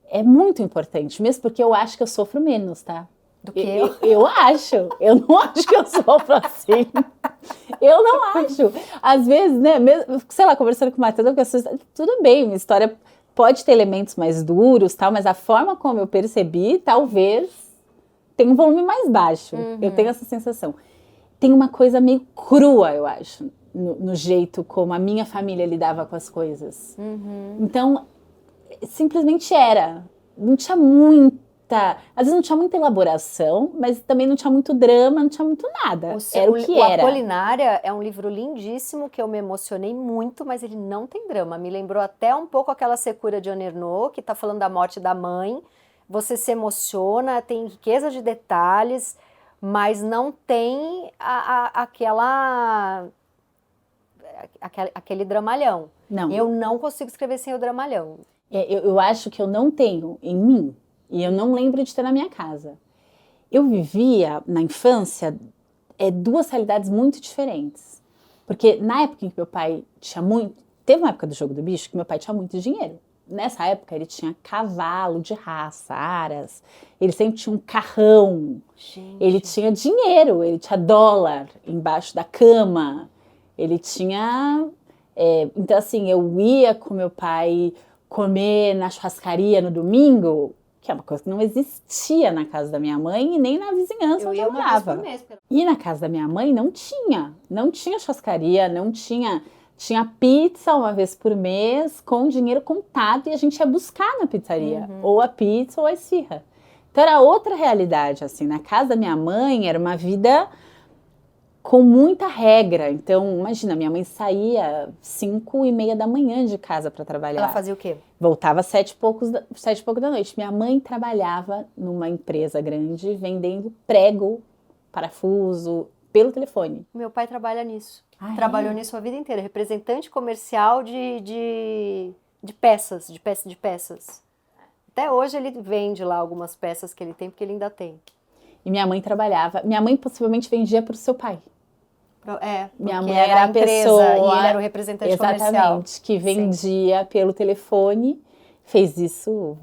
é muito importante, mesmo porque eu acho que eu sofro menos, tá? Do que eu? Eu acho. Eu não acho que eu sofro assim. Eu não acho. Às vezes, né, mesmo, sei lá, conversando com o Matheus, tudo bem, minha história pode ter elementos mais duros, tal, mas a forma como eu percebi, talvez, tenha um volume mais baixo. Eu tenho essa sensação. Tem uma coisa meio crua, eu acho, no jeito como a minha família lidava com as coisas. Então, simplesmente era. Não tinha às vezes não tinha muita elaboração, mas também não tinha muito drama, não tinha muito nada. Era o que era. O Apolinária é um livro lindíssimo, que eu me emocionei muito, mas ele não tem drama. Me lembrou até um pouco aquela Secura de Anne Ernaux, que está falando da morte da mãe. Você se emociona, tem riqueza de detalhes, mas não tem aquela... aquele dramalhão. Não. Eu não consigo escrever sem o dramalhão. Eu acho que eu não tenho em mim, e eu não lembro de ter na minha casa. Eu vivia, na infância, duas realidades muito diferentes. Porque na época em que meu pai tinha muito... Teve uma época do Jogo do Bicho que meu pai tinha muito dinheiro. Nessa época ele tinha cavalo de raça, aras. Ele sempre tinha um carrão. Gente. Ele tinha dinheiro, ele tinha dólar embaixo da cama. Ele tinha... então assim, eu ia com meu pai comer na churrascaria no domingo, que é uma coisa que não existia na casa da minha mãe e nem na vizinhança onde eu morava. E na casa da minha mãe não tinha churrascaria, não tinha pizza uma vez por mês com dinheiro contado e a gente ia buscar na pizzaria, ou a pizza ou a esfirra. Então era outra realidade, assim, na casa da minha mãe era uma vida com muita regra. Então, imagina, minha mãe saía 5:30 da manhã de casa para trabalhar. Ela fazia o quê? Voltava às 7:pouco da noite. Minha mãe trabalhava numa empresa grande vendendo prego, parafuso, pelo telefone. Meu pai trabalha nisso. Trabalhou nisso a vida inteira. Representante comercial de peças, de peças. Até hoje ele vende lá algumas peças que ele tem, porque ele ainda tem. E minha mãe trabalhava. Minha mãe possivelmente vendia para o seu pai. Minha mãe era a empresa, pessoa, e ele era o representante comercial. Exatamente, que vendia pelo telefone, fez isso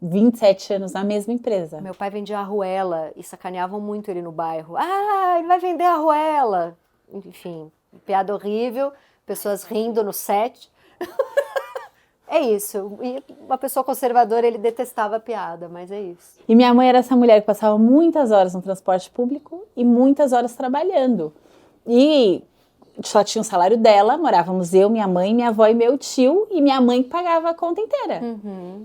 27 anos na mesma empresa. Meu pai vendia arruela e sacaneavam muito ele no bairro. Ah, ele vai vender arruela. Enfim, piada horrível, pessoas rindo no set. É isso. E uma pessoa conservadora, ele detestava a piada, mas é isso. E minha mãe era essa mulher que passava muitas horas no transporte público e muitas horas trabalhando. E só tinha o salário dela, morávamos eu, minha mãe, minha avó e meu tio, e minha mãe pagava a conta inteira.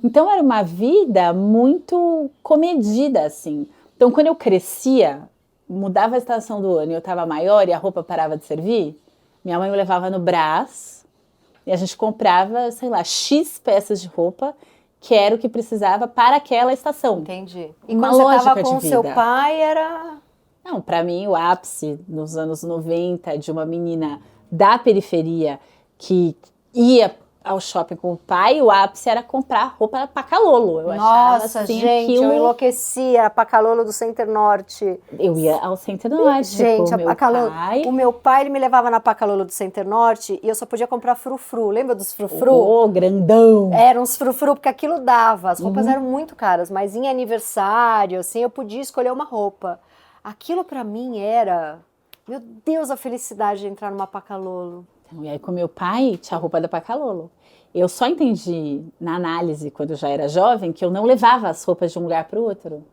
Então era uma vida muito comedida, assim. Então quando eu crescia, mudava a estação do ano e eu estava maior e a roupa parava de servir, minha mãe me levava no Brás e a gente comprava, sei lá, X peças de roupa, que era o que precisava para aquela estação. Entendi. E uma quando você lógica estava com o de seu vida. pai, era... Não, para mim o ápice nos anos 90 de uma menina da periferia que ia ao shopping com o pai, o ápice era comprar roupa Pacalolo. Eu achava Nossa, assim, gente, eu enlouquecia. A Pacalolo do Center Norte. Eu ia ao Center Norte Gente, com o meu pai. O meu pai, ele me levava na Pacalolo do Center Norte e eu só podia comprar frufru. Lembra dos frufru? Oh, grandão! Eram uns frufru, porque aquilo dava. As roupas eram muito caras, mas em aniversário, assim, eu podia escolher uma roupa. Aquilo pra mim era... Meu Deus, a felicidade de entrar numa Pacalolo. E aí com meu pai tinha a roupa da Pacalolo. Eu só entendi na análise, quando eu já era jovem, que eu não levava as roupas de um lugar para o outro.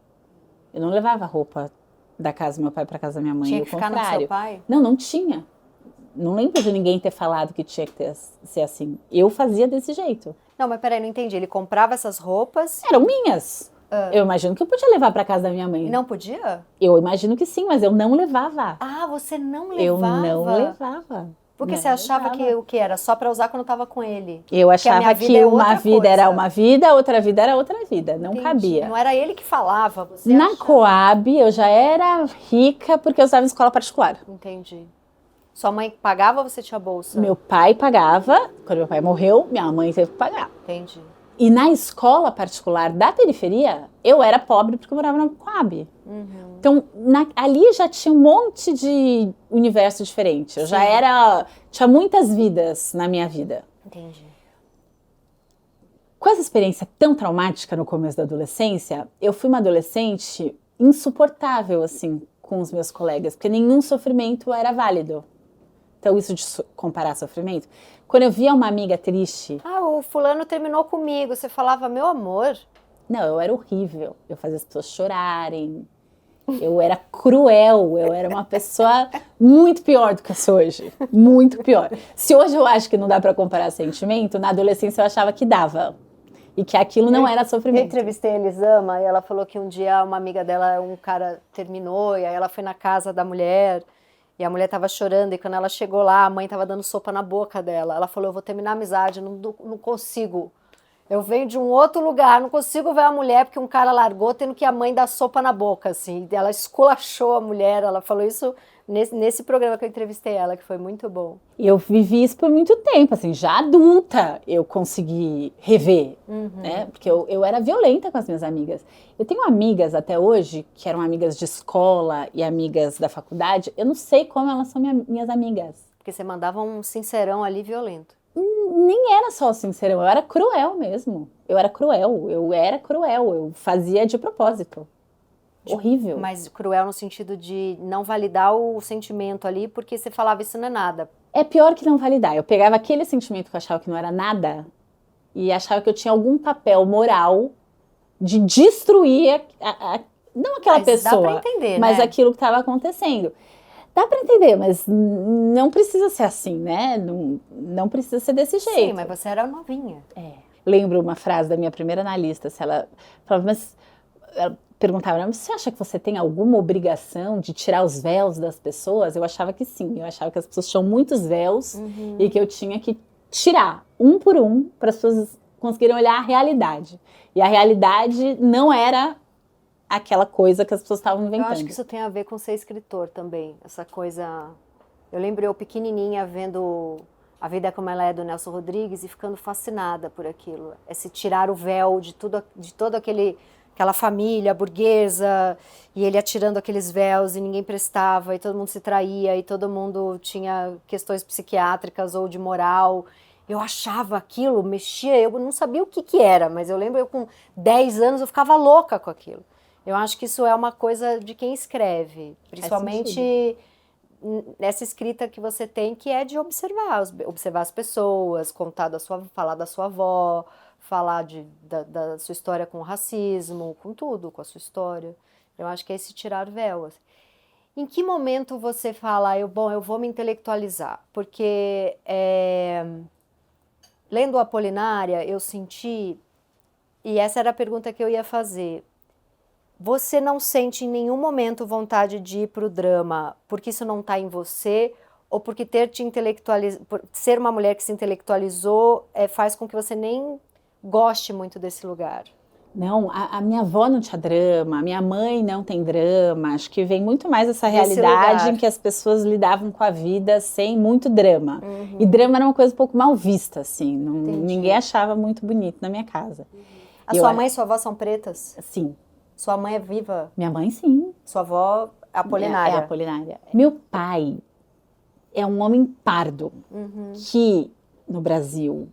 Eu não levava a roupa da casa do meu pai para casa da minha mãe. Tinha que ficar no seu pai? Não tinha. Não lembro de ninguém ter falado que tinha que ser assim. Eu fazia desse jeito. Não, mas peraí, não entendi. Ele comprava essas roupas... Eram minhas. Eu imagino que eu podia levar para casa da minha mãe. Não podia? Eu imagino que sim, mas eu não levava. Ah, você não levava? Eu não levava. Porque você achava que o que era só para usar quando estava com ele? Eu achava que uma vida era uma vida, outra vida era outra vida. Não cabia. Não era ele que falava. Você Na achava... Coab eu já era rica porque eu estava em escola particular. Entendi. Sua mãe pagava ou você tinha bolsa? Meu pai pagava. Quando meu pai morreu, minha mãe teve que pagar. Entendi. E na escola particular da periferia, eu era pobre porque eu morava na Coab. Então, ali já tinha um monte de universo diferente. Eu já tinha muitas vidas na minha vida. Entendi. Com essa experiência tão traumática no começo da adolescência, eu fui uma adolescente insuportável, assim, com os meus colegas, porque nenhum sofrimento era válido. Então, isso de comparar sofrimento. Quando eu via uma amiga triste... Ah, o fulano terminou comigo. Você falava, meu amor... Não, eu era horrível. Eu fazia as pessoas chorarem. Eu era cruel. Eu era uma pessoa muito pior do que eu sou hoje. Muito pior. Se hoje eu acho que não dá pra comparar sentimento, na adolescência eu achava que dava. E que aquilo não era sofrimento. Eu entrevistei a Elisama e ela falou que um dia uma amiga dela, um cara terminou, e aí ela foi na casa da mulher... E a mulher tava chorando, e quando ela chegou lá, a mãe tava dando sopa na boca dela. Ela falou, eu vou terminar a amizade, não consigo. Eu venho de um outro lugar, não consigo ver a mulher porque um cara largou tendo que a mãe dar sopa na boca, assim. Ela esculachou a mulher, ela falou isso nesse programa que eu entrevistei ela, que foi muito bom. E eu vivi isso por muito tempo, assim, já adulta eu consegui rever, né? Porque eu era violenta com as minhas amigas. Eu tenho amigas até hoje, que eram amigas de escola e amigas da faculdade, eu não sei como elas são minhas amigas. Porque você mandava um sincerão ali violento. Nem era só sincerão, eu era cruel mesmo. Eu fazia de propósito. Horrível. Mas cruel no sentido de não validar o sentimento ali, porque você falava isso não é nada. É pior que não validar. Eu pegava aquele sentimento que eu achava que não era nada e achava que eu tinha algum papel moral de destruir não aquela Mas pessoa, dá pra entender, mas né? aquilo que estava acontecendo. Dá para entender, mas não precisa ser assim, né? Não precisa ser desse jeito. Sim, mas você era novinha. Lembro uma frase da minha primeira analista, se ela falava, mas ela perguntava, mas você acha que você tem alguma obrigação de tirar os véus das pessoas? Eu achava que sim, eu achava que as pessoas tinham muitos véus e que eu tinha que tirar um por um para as pessoas conseguirem olhar a realidade. E a realidade não era aquela coisa que as pessoas estavam inventando. Eu acho que isso tem a ver com ser escritor também, essa coisa... Eu lembro eu pequenininha vendo A Vida Como Ela É, do Nelson Rodrigues, e ficando fascinada por aquilo. Esse tirar o véu de todo aquela família burguesa, e ele atirando aqueles véus, e ninguém prestava, e todo mundo se traía, e todo mundo tinha questões psiquiátricas ou de moral. Eu achava aquilo, mexia, eu não sabia o que era, mas eu lembro eu com 10 anos eu ficava louca com aquilo. Eu acho que isso é uma coisa de quem escreve, principalmente nessa escrita que você tem, que é de observar as pessoas, falar da sua avó, falar da sua história com o racismo, com tudo, com a sua história. Eu acho que é esse tirar véu. Assim. Em que momento você fala, eu vou me intelectualizar? Porque lendo Apolinária, eu senti, e essa era a pergunta que eu ia fazer, você não sente em nenhum momento vontade de ir para o drama porque isso não está em você, ou porque ser uma mulher que se intelectualizou faz com que você nem goste muito desse lugar? Não, a minha avó não tinha drama, a minha mãe não tem drama, acho que vem muito mais essa Desse realidade lugar. em que as pessoas lidavam com a vida sem muito drama. E drama era uma coisa um pouco mal vista, assim, ninguém achava muito bonito na minha casa. A sua mãe e sua avó são pretas? Sim. Sua mãe é viva? Minha mãe, sim. Sua avó é Apolinária? É Apolinária. Meu pai é um homem pardo, que no Brasil,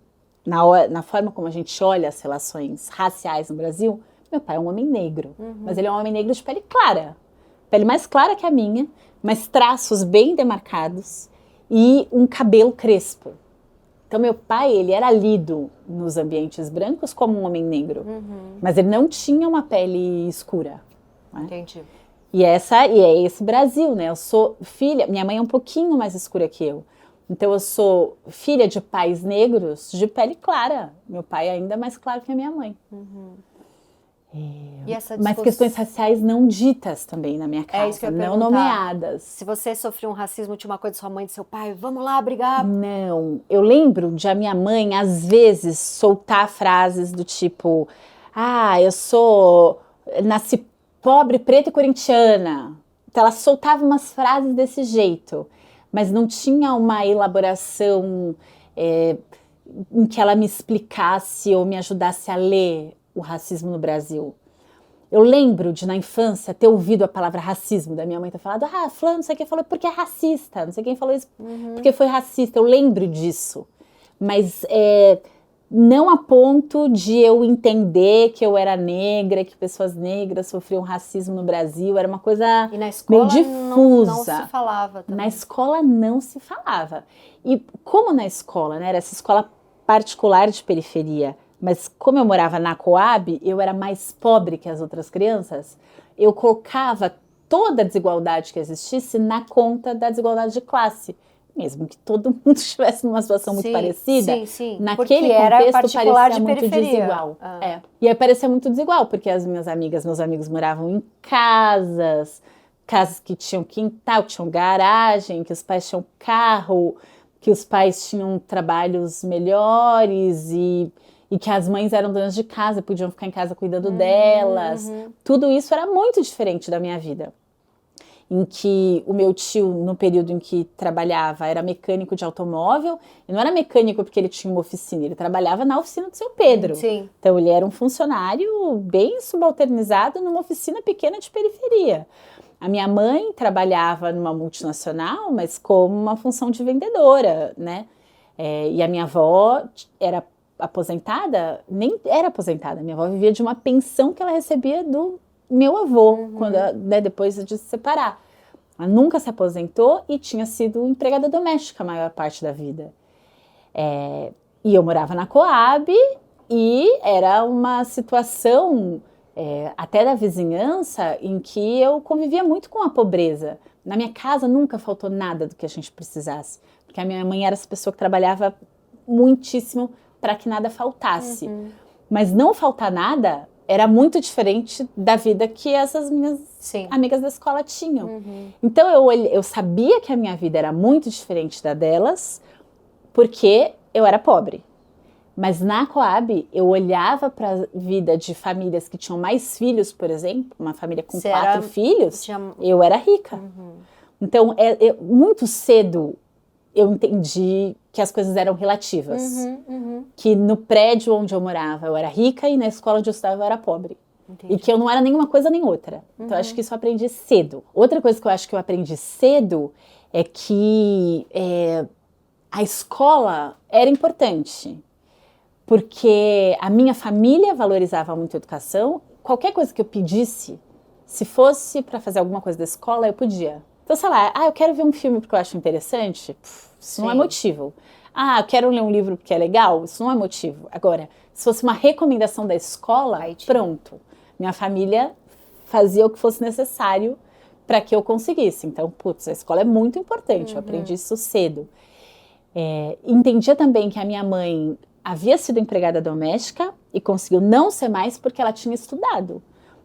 na forma como a gente olha as relações raciais no Brasil, meu pai é um homem negro. Mas ele é um homem negro de pele clara. Pele mais clara que a minha, mas traços bem demarcados e um cabelo crespo. Então, meu pai, ele era lido nos ambientes brancos como um homem negro, mas ele não tinha uma pele escura. Né? Entendi. E é esse Brasil, né? Eu sou filha, minha mãe é um pouquinho mais escura que eu. Então, eu sou filha de pais negros de pele clara. Meu pai é ainda mais claro que a minha mãe. E essa Mas questões raciais não ditas também na minha casa, isso que eu ia não perguntar. nomeadas. Se você sofreu um racismo, tinha uma coisa de sua mãe e do seu pai, vamos lá brigar. Não, eu lembro de a minha mãe, às vezes, soltar frases do tipo, nasci pobre, preta e corintiana. Então ela soltava umas frases desse jeito, mas não tinha uma elaboração em que ela me explicasse ou me ajudasse a ler o racismo no Brasil. Eu lembro de, na infância, ter ouvido a palavra racismo, da minha mãe ter falado, fulano, não sei quem falou porque é racista, não sei quem falou isso porque foi racista. Eu lembro disso, mas não a ponto de eu entender que eu era negra, que pessoas negras sofriam racismo no Brasil, era uma coisa e na escola meio difusa. Não se falava também. Na escola não se falava. E como na escola, né, era essa escola particular de periferia, mas como eu morava na Coab, eu era mais pobre que as outras crianças, eu colocava toda a desigualdade que existisse na conta da desigualdade de classe. Mesmo que todo mundo estivesse numa situação muito parecida, naquele contexto parecia muito desigual. E aí parecia muito desigual, porque as minhas amigas, meus amigos moravam em casas que tinham quintal, que tinham garagem, que os pais tinham carro, que os pais tinham trabalhos melhores e e que as mães eram donas de casa, podiam ficar em casa cuidando delas. Tudo isso era muito diferente da minha vida. Em que o meu tio, no período em que trabalhava, era mecânico de automóvel, e não era mecânico porque ele tinha uma oficina, ele trabalhava na oficina do seu Pedro. Sim. Então ele era um funcionário bem subalternizado numa oficina pequena de periferia. A minha mãe trabalhava numa multinacional, mas como uma função de vendedora, né? E a minha avó era aposentada, nem era aposentada, minha avó vivia de uma pensão que ela recebia do meu avô, quando, né, depois de se separar. Ela nunca se aposentou e tinha sido empregada doméstica a maior parte da vida. E eu morava na Coab e era uma situação, até da vizinhança, em que eu convivia muito com a pobreza. Na minha casa nunca faltou nada do que a gente precisasse, porque a minha mãe era essa pessoa que trabalhava muitíssimo para que nada faltasse. Mas não faltar nada era muito diferente da vida que essas minhas amigas da escola tinham. Então eu sabia que a minha vida era muito diferente da delas, porque eu era pobre. Mas na Coab, eu olhava para a vida de famílias que tinham mais filhos, por exemplo, uma família com 4 filhos, eu era rica. Então, muito cedo, eu entendi que as coisas eram relativas. Que no prédio onde eu morava eu era rica e na escola onde eu estudava eu era pobre. Entendi. E que eu não era nenhuma coisa nem outra. Então, acho que isso eu aprendi cedo. Outra coisa que eu acho que eu aprendi cedo é que a escola era importante. Porque a minha família valorizava muito a educação. Qualquer coisa que eu pedisse, se fosse para fazer alguma coisa da escola, eu podia. Então, sei lá, eu quero ver um filme porque eu acho interessante, isso não é motivo. Eu quero ler um livro porque é legal, isso não é motivo. Agora, se fosse uma recomendação da escola, pronto. Minha família fazia o que fosse necessário para que eu conseguisse. Então, a escola é muito importante, eu aprendi isso cedo. Entendia também que a minha mãe havia sido empregada doméstica e conseguiu não ser mais porque ela tinha estudado.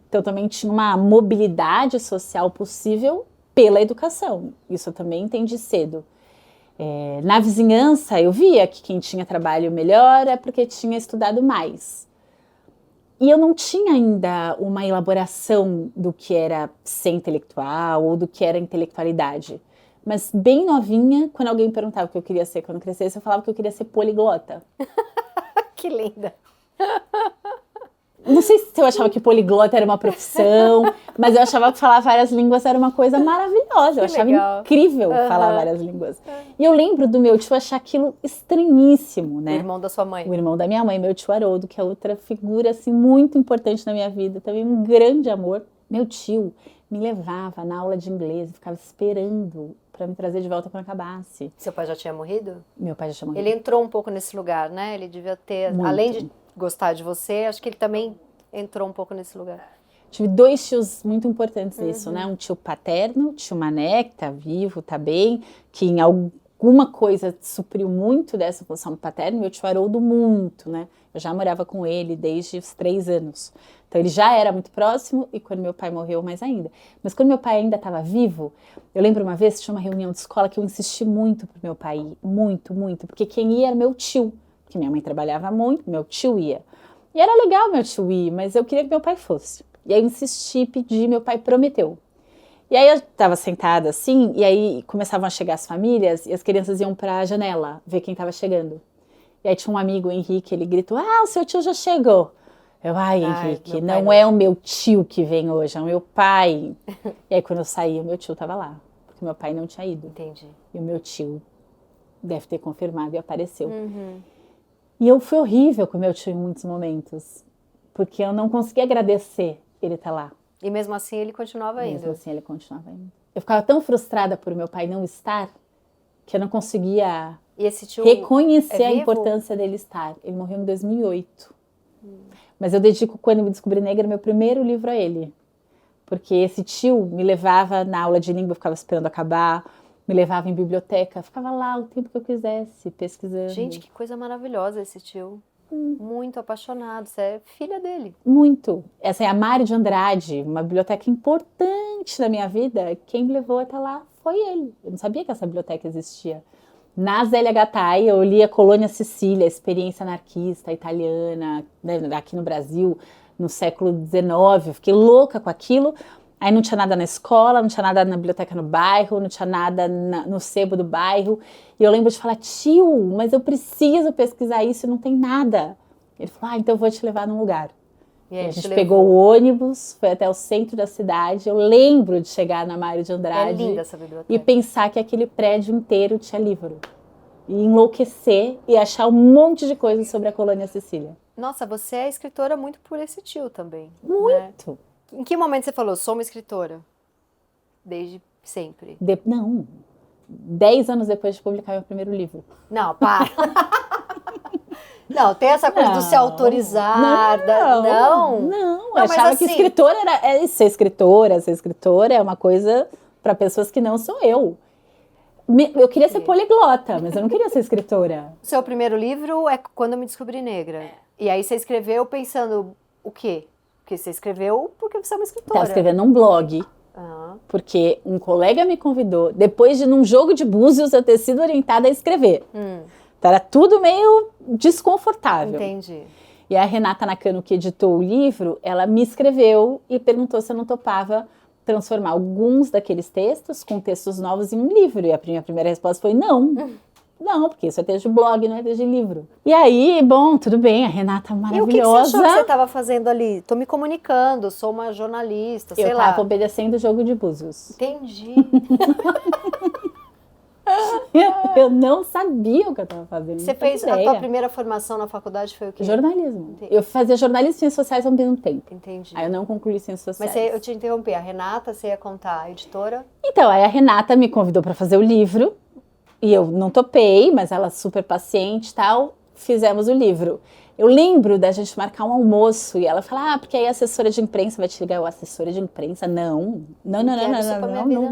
Então, também tinha uma mobilidade social possível pela educação. Isso eu também entendi cedo. Na vizinhança, eu via que quem tinha trabalho melhor é porque tinha estudado mais. E eu não tinha ainda uma elaboração do que era ser intelectual ou do que era intelectualidade. Mas bem novinha, quando alguém me perguntava o que eu queria ser quando crescesse, eu falava que eu queria ser poliglota. Que linda! Não sei se eu achava que poliglota era uma profissão, mas eu achava que falar várias línguas era uma coisa maravilhosa. Eu achava incrível falar várias línguas. E eu lembro do meu tio achar aquilo estranhíssimo, né? O irmão da sua mãe. O irmão da minha mãe, meu tio Haroldo, que é outra figura assim, muito importante na minha vida, também um grande amor. Meu tio me levava na aula de inglês, ficava esperando para me trazer de volta quando acabasse. Seu pai já tinha morrido? Meu pai já tinha morrido. Ele entrou um pouco nesse lugar, né? Ele devia ter, Muito. Além de gostar de você, acho que ele também entrou um pouco nesse lugar. Tive 2 tios muito importantes nisso, né? Um tio paterno, tio Mané, que tá vivo, tá bem, que em alguma coisa supriu muito dessa função paterna. Meu tio Haroldo muito, né? Eu já morava com ele desde os 3 anos. Então ele já era muito próximo e quando meu pai morreu, mais ainda. Mas quando meu pai ainda estava vivo, eu lembro uma vez que tinha uma reunião de escola que eu insisti muito pro meu pai ir, muito, muito, porque quem ia era meu tio, porque minha mãe trabalhava muito, meu tio ia. E era legal meu tio ir, mas eu queria que meu pai fosse. E aí eu insisti, pedi, meu pai prometeu. E aí eu estava sentada assim, e aí começavam a chegar as famílias e as crianças iam para a janela ver quem estava chegando. E aí tinha um amigo, o Henrique, ele gritou, o seu tio já chegou. Eu, Henrique, não é o meu tio que vem hoje, é o meu pai. E aí quando eu saí, o meu tio estava lá, porque meu pai não tinha ido. Entendi. E o meu tio deve ter confirmado e apareceu. E foi horrível com o meu tio em muitos momentos, porque eu não conseguia agradecer ele estar lá. E mesmo assim ele continuava indo? Mesmo assim ele continuava indo. Eu ficava tão frustrada por meu pai não estar, que eu não conseguia reconhecer a importância dele estar. Ele morreu em 2008. Mas eu dedico Quando Eu Me Descobri Negra, meu primeiro livro a ele. Porque esse tio me levava na aula de língua, eu ficava esperando acabar, me levava em biblioteca, ficava lá o tempo que eu quisesse, pesquisando. Gente, que coisa maravilhosa esse tio. Muito apaixonado, você é filha dele. Muito. Essa é a Mário de Andrade, uma biblioteca importante da minha vida. Quem me levou até lá foi ele. Eu não sabia que essa biblioteca existia. Na Zélia Gattai, eu li a Colônia Sicília, a experiência anarquista italiana, né, aqui no Brasil, no século XIX. Eu fiquei louca com aquilo. Aí não tinha nada na escola, não tinha nada na biblioteca no bairro, não tinha nada no sebo do bairro. E eu lembro de falar, tio, mas eu preciso pesquisar isso e não tem nada. Ele falou, então eu vou te levar num lugar. E a gente pegou o ônibus, foi até o centro da cidade. Eu lembro de chegar na Mário de Andrade linda essa biblioteca. E pensar que aquele prédio inteiro tinha livro. E enlouquecer e achar um monte de coisas sobre a Colônia Sicília. Nossa, você é escritora muito por esse tio também. Muito. Né? Em que momento você falou, sou uma escritora? Desde sempre. Não, 10 anos depois de publicar meu primeiro livro. Não, para. Não, tem essa coisa do se autorizar. Não, eu achava que escritora era ser escritora. Ser escritora é uma coisa para pessoas que não sou eu. Eu queria ser poliglota, mas eu não queria ser escritora. O seu primeiro livro é Quando Eu Me Descobri Negra. E aí você escreveu pensando o quê? Porque você escreveu porque você é uma escritora. Estava escrevendo um blog. Porque um colega me convidou, depois de num jogo de búzios eu ter sido orientada a escrever. Então era tudo meio desconfortável. Entendi. E a Renata Nakano, que editou o livro, ela me escreveu e perguntou se eu não topava transformar alguns daqueles textos com textos novos em um livro. E a minha primeira resposta foi não. Não, porque isso é texto de blog, não é texto de livro. E aí, bom, tudo bem, a Renata maravilhosa. E o que você achou que você estava fazendo ali? Tô me comunicando, sou uma jornalista, sei lá. Eu estava obedecendo o jogo de búzios. Entendi. Eu não sabia o que eu estava fazendo. Você fez a tua primeira formação na faculdade foi o quê? Jornalismo. Entendi. Eu fazia jornalismo e ciências sociais ao mesmo tempo. Entendi. Aí eu não concluí ciências sociais. Mas eu te interrompi, a Renata, você ia contar, a editora? Então, aí a Renata me convidou para fazer o livro e eu não topei, mas ela super paciente e tal, fizemos o livro. Eu lembro da gente marcar um almoço e ela falar, porque aí a assessora de imprensa vai te ligar. Eu, assessora de imprensa? Não,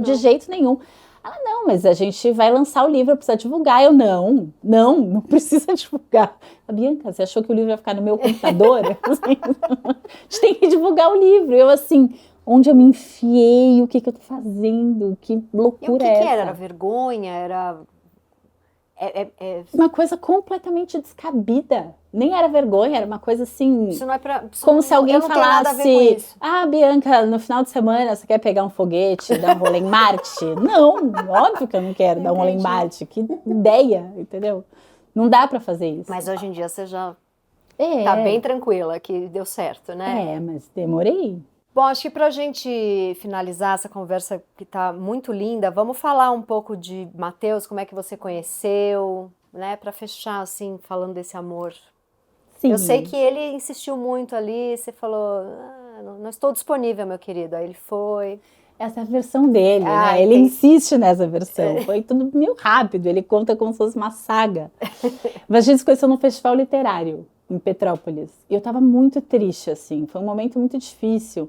de jeito nenhum. Ela, não, mas a gente vai lançar o livro, precisa divulgar. Eu, não precisa divulgar. A Bianca, você achou que o livro ia ficar no meu computador? A gente tem que divulgar o livro. Eu, assim, onde eu me enfiei, o que eu tô fazendo, que loucura é essa? E o que era? Era vergonha? Era... Uma coisa completamente descabida. Nem era vergonha, era uma coisa assim... Isso não é pra... Como se alguém falasse... Ah, Bianca, no final de semana você quer pegar um foguete, dar um rolê em Marte? Não, óbvio que eu não quero dar um rolê em Marte. Que ideia, entendeu? Não dá pra fazer isso. Mas hoje em dia você já tá bem tranquila, que deu certo, né? Mas demorei. Bom, acho que pra gente finalizar essa conversa que tá muito linda, vamos falar um pouco de Matheus, como é que você conheceu, né? Pra fechar, assim, falando desse amor. Sim. Eu sei que ele insistiu muito ali, você falou, não estou disponível, meu querido. Aí ele foi. Essa é a versão dele, né? Ele insiste nessa versão. Foi tudo meio rápido, ele conta como se fosse uma saga. Mas a gente se conheceu num festival literário em Petrópolis. E eu estava muito triste, assim. Foi um momento muito difícil.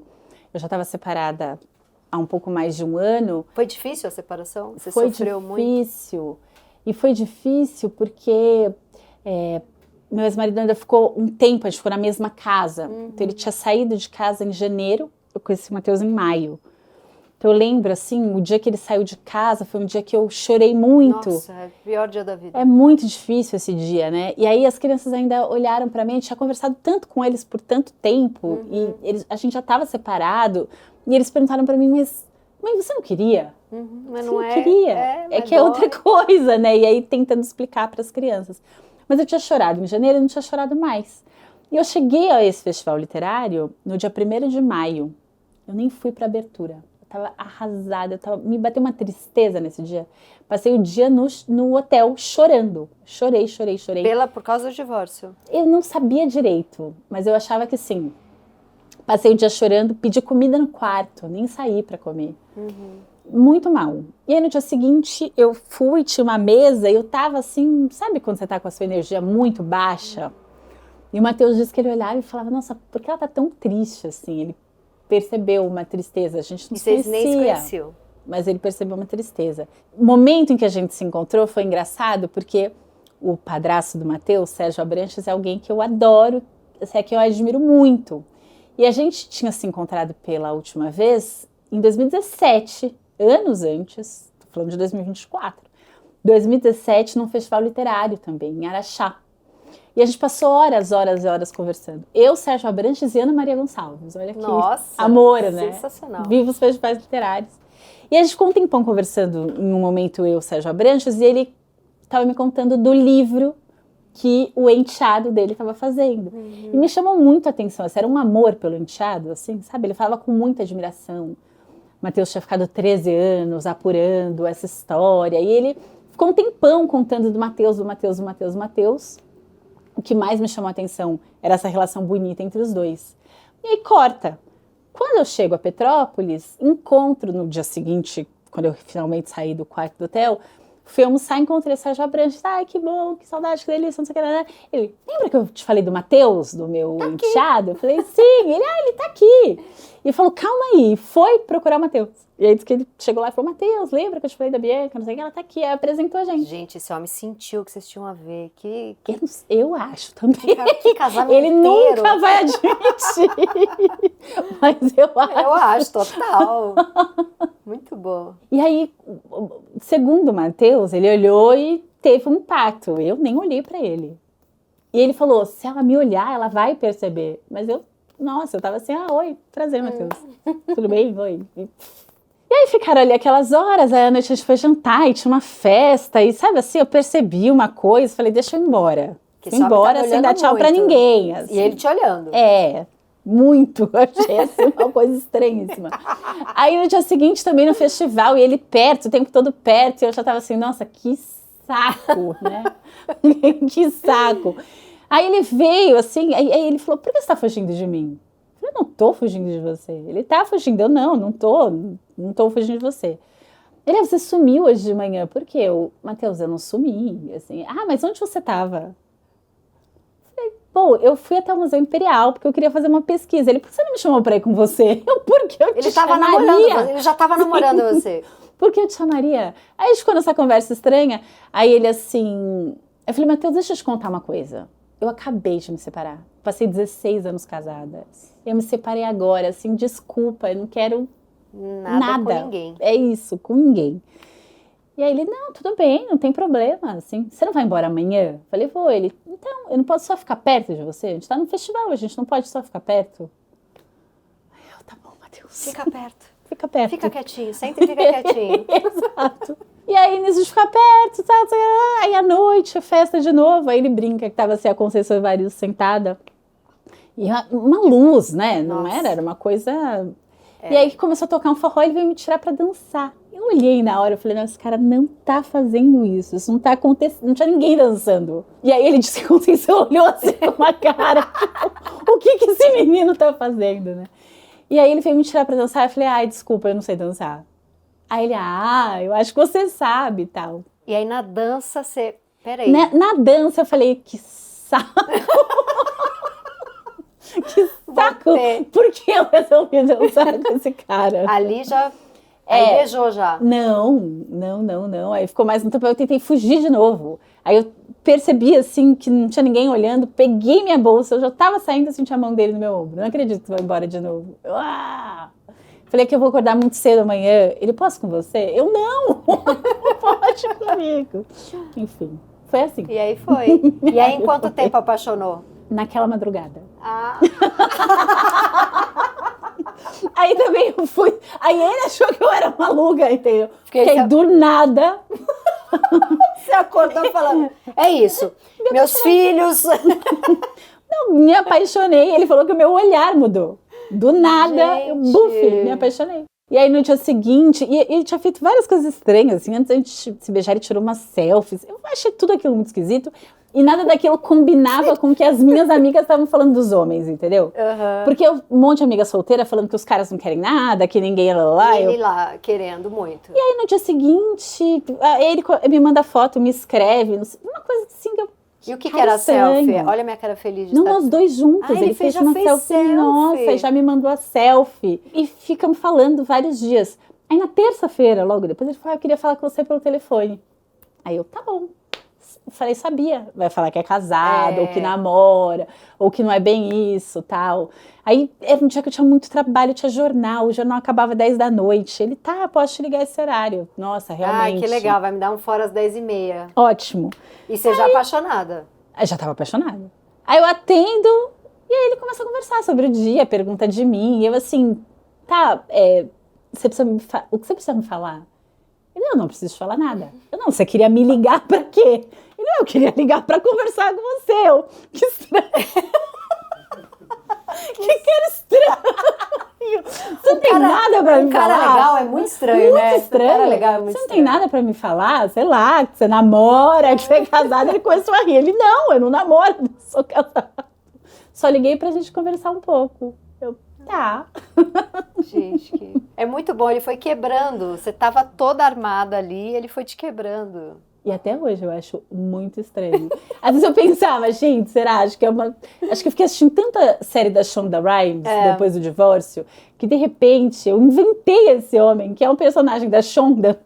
Eu já estava separada há um pouco mais de um ano. Foi difícil a separação? Você foi sofreu muito? Foi difícil. E foi difícil porque meu ex-marido ainda ficou um tempo, a gente ficou na mesma casa. Então ele tinha saído de casa em janeiro, eu conheci o Matheus em maio. Então eu lembro, assim, o dia que ele saiu de casa foi um dia que eu chorei muito. Nossa, é o pior dia da vida. É muito difícil esse dia, né? E aí as crianças ainda olharam pra mim, a gente tinha conversado tanto com eles por tanto tempo, e a gente já estava separado, e eles perguntaram pra mim, mas mãe, você não queria? Mas você não queria. É que é outra coisa, né? E aí tentando explicar para as crianças. Mas eu tinha chorado em janeiro e não tinha chorado mais. E eu cheguei a esse festival literário no dia 1º de maio. Eu nem fui pra abertura. Tava arrasada, me bateu uma tristeza nesse dia. Passei o dia no hotel chorando. Chorei. Por causa do divórcio? Eu não sabia direito, mas eu achava que sim. Passei o dia chorando, pedi comida no quarto, nem saí para comer. Muito mal. E aí no dia seguinte eu fui, tinha uma mesa e eu tava assim, sabe quando você tá com a sua energia muito baixa? E o Matheus disse que ele olhava e falava, nossa, por que ela tá tão triste assim? Ele percebeu uma tristeza, a gente não se conhecia. Nem se conheciam. Mas ele percebeu uma tristeza. O momento em que a gente se encontrou foi engraçado, porque o padrasto do Matheus, Sérgio Abranches, é alguém que eu adoro, que eu admiro muito. E a gente tinha se encontrado pela última vez em 2017, anos antes, tô falando de 2024. 2017, num festival literário também, em Araxá. E a gente passou horas conversando. Eu, Sérgio Abranches e Ana Maria Gonçalves. Olha que amor, né? Sensacional. Viva os festivais literários. E a gente ficou um tempão conversando, em um momento eu, Sérgio Abranches, e ele estava me contando do livro que o enteado dele estava fazendo. E me chamou muito a atenção, assim, era um amor pelo enteado, assim, sabe? Ele falava com muita admiração. Matheus tinha ficado 13 anos apurando essa história, e ele ficou um tempão contando do Matheus. O que mais me chamou a atenção era essa relação bonita entre os dois. E aí corta. Quando eu chego a Petrópolis, encontro no dia seguinte, quando eu finalmente saí do quarto do hotel, fui almoçar e encontrei o Sérgio Abranches. Ai, que bom, que saudade, que delícia, não sei o que. Ele, lembra que eu te falei do Matheus, do meu enteado? Eu falei, sim. Ele tá aqui. E ele falou, calma aí, foi procurar o Matheus. E aí disse que ele chegou lá e falou, Matheus, lembra que eu te falei da Bianca? Não sei o que, ela tá aqui. Aí apresentou a gente. Gente, esse homem sentiu que vocês tinham a ver. Eu acho também. Que casamento. Ele nunca vai admitir. Mas eu acho. Eu acho, total. Muito bom. E aí, segundo o Matheus, ele olhou e teve um impacto. Eu nem olhei pra ele. E ele falou, se ela me olhar, ela vai perceber. Mas eu tava assim, oi, prazer, Matheus. Tudo bem? Oi. E aí ficaram ali aquelas horas, aí à noite a gente foi jantar e tinha uma festa. E sabe assim, eu percebi uma coisa, falei, deixa eu ir embora. Fui embora sem dar tchau pra ninguém. Assim. E ele te olhando. Muito. Achei assim uma coisa estranhíssima. Aí no dia seguinte também no festival, e ele perto, o tempo todo perto, e eu já tava assim, nossa, que saco, né? Que saco. Aí ele veio assim, aí ele falou, por que você tá fugindo de mim? Eu falei, não tô fugindo de você. Ele tá fugindo, eu não tô fugindo de você. Ele, você sumiu hoje de manhã, por quê? Matheus, eu não sumi, assim, mas onde você tava? Bom, eu fui até o Museu Imperial porque eu queria fazer uma pesquisa. Ele, por que você não me chamou pra ir com você? Por que eu te chamaria? Ele já tava namorando você. Por que eu te chamaria? Aí a gente ficou nessa conversa estranha. Aí ele assim... Eu falei, Matheus, deixa eu te contar uma coisa. Eu acabei de me separar. Passei 16 anos casada. Eu me separei agora, assim, desculpa, eu não quero nada. Com ninguém. É isso, com ninguém. E aí ele, não, tudo bem, não tem problema, assim, você não vai embora amanhã? Falei, vou. Ele, então, eu não posso só ficar perto de você? A gente tá no festival, a gente não pode só ficar perto? Aí eu, tá bom, Matheus. Fica perto. Fica perto. Fica quietinho, senta e fica quietinho. Exato. E aí, nisso de ficar perto, tá, aí à noite, festa de novo, aí ele brinca que tava assim, a Conceição Evaristo sentada, e uma luz, né, não era uma coisa... E aí começou a tocar um forró, ele veio me tirar pra dançar. Eu olhei na hora, eu falei, não, esse cara não tá fazendo isso não tá acontecendo, não tinha ninguém dançando. E aí ele disse que a Conceição olhou assim com uma cara, o que esse menino tá fazendo, né? E aí ele veio me tirar pra dançar, eu falei, desculpa, eu não sei dançar. Aí ele, eu acho que você sabe e tal. E aí na dança você, peraí. Na dança eu falei, que saco. Que saco, por que eu resolvi dançar com esse cara? Ali já... Aí beijou já. Não. Aí ficou mais um tempo, eu tentei fugir de novo. Aí eu percebi, assim, que não tinha ninguém olhando, peguei minha bolsa, eu já tava saindo, eu senti a mão dele no meu ombro. Não acredito que tu vai embora de novo. Falei que eu vou acordar muito cedo amanhã. Ele, posso com você? Eu, não pode comigo. Enfim, foi assim. E aí foi. E aí em quanto tempo apaixonou? Naquela madrugada. Aí também eu fui. Aí ele achou que eu era maluca, entendeu? Porque do nada. Você acordou falando, é isso, meus filhos. Não, me apaixonei. Ele falou que o meu olhar mudou. Do nada, eu me apaixonei. E aí no dia seguinte, e ele tinha feito várias coisas estranhas, assim, antes da gente se beijar, ele tirou umas selfies. Eu achei tudo aquilo muito esquisito. E nada daquilo combinava com o que as minhas amigas estavam falando dos homens, entendeu? Porque um monte de amiga solteira falando que os caras não querem nada, que ninguém lá. E ele lá, querendo muito. E aí no dia seguinte, ele me manda foto, me escreve, uma coisa assim que eu... E o que era a selfie? Olha a minha cara feliz de estar... Nós dois juntos. Ele fez uma selfie. Nossa, e já me mandou a selfie. E ficamos falando vários dias. Aí na terça-feira, logo depois, ele falou, eu queria falar com você pelo telefone. Aí eu, tá bom. Falei, sabia. Vai falar que é casado, ou que namora, ou que não é bem isso, tal. Aí era um dia que eu tinha muito trabalho, tinha jornal, o jornal acabava 10 da noite. Ele, tá, posso te ligar esse horário. Nossa, realmente. Ah, que legal, vai me dar um fora às 10h30. Ótimo. E você já apaixonada? Eu já tava apaixonada. Aí eu atendo, e aí ele começa a conversar sobre o dia, pergunta de mim. E eu assim, tá, você precisa o que você precisa me falar? Ele, não preciso falar nada. Eu, não, você queria me ligar pra quê? Ele, não, eu queria ligar pra conversar com você. Eu, que estranho. que era estranho. Você não tem nada pra me falar? Um cara legal é muito estranho, né? Estranho. Um cara legal é muito você não estranho. tem nada pra me falar? Sei lá, que você namora, que você é casado. Ele começou a rir. Ele, não, eu não namoro, eu sou casado. Só liguei pra gente conversar um pouco. Eu, tá. Gente, é muito bom, ele foi quebrando. Você tava toda armada ali, ele foi te quebrando. E até hoje eu acho muito estranho. Às vezes eu pensava, gente, será? Acho que eu fiquei assistindo tanta série da Shonda Rhimes depois do divórcio, que de repente eu inventei esse homem, que é um personagem da Shonda.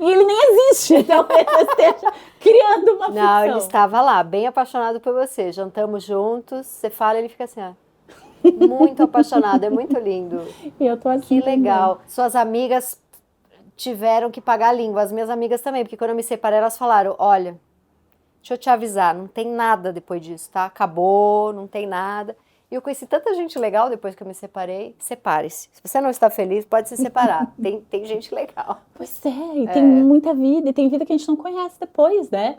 E ele nem existe, então ele esteja criando uma ficção. Não, ele estava lá, bem apaixonado por você. Jantamos juntos, você fala, ele fica assim, ó. Muito apaixonado, é muito lindo. E eu tô assim. Que legal. Suas amigas tiveram que pagar a língua, as minhas amigas também, porque quando eu me separei, elas falaram, olha, deixa eu te avisar, não tem nada depois disso, tá? Acabou, não tem nada. E eu conheci tanta gente legal depois que eu me separei. Separe-se. Se você não está feliz, pode se separar. Tem gente legal. Pois e tem muita vida, e tem vida que a gente não conhece depois, né?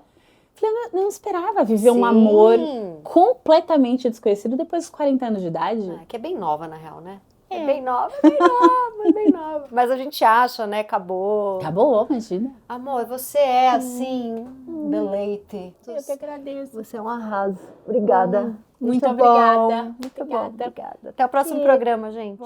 Falei, eu não esperava viver um amor completamente desconhecido depois dos 40 anos de idade. Que é bem nova, na real, né? É bem nova, é bem nova, é bem nova. Mas a gente acha, né? Acabou. Acabou, imagina. Amor, você é assim, deleite. Eu que agradeço. Você é um arraso. Obrigada. Muito bom. obrigada. Muito bom, obrigada. Até o próximo programa, gente.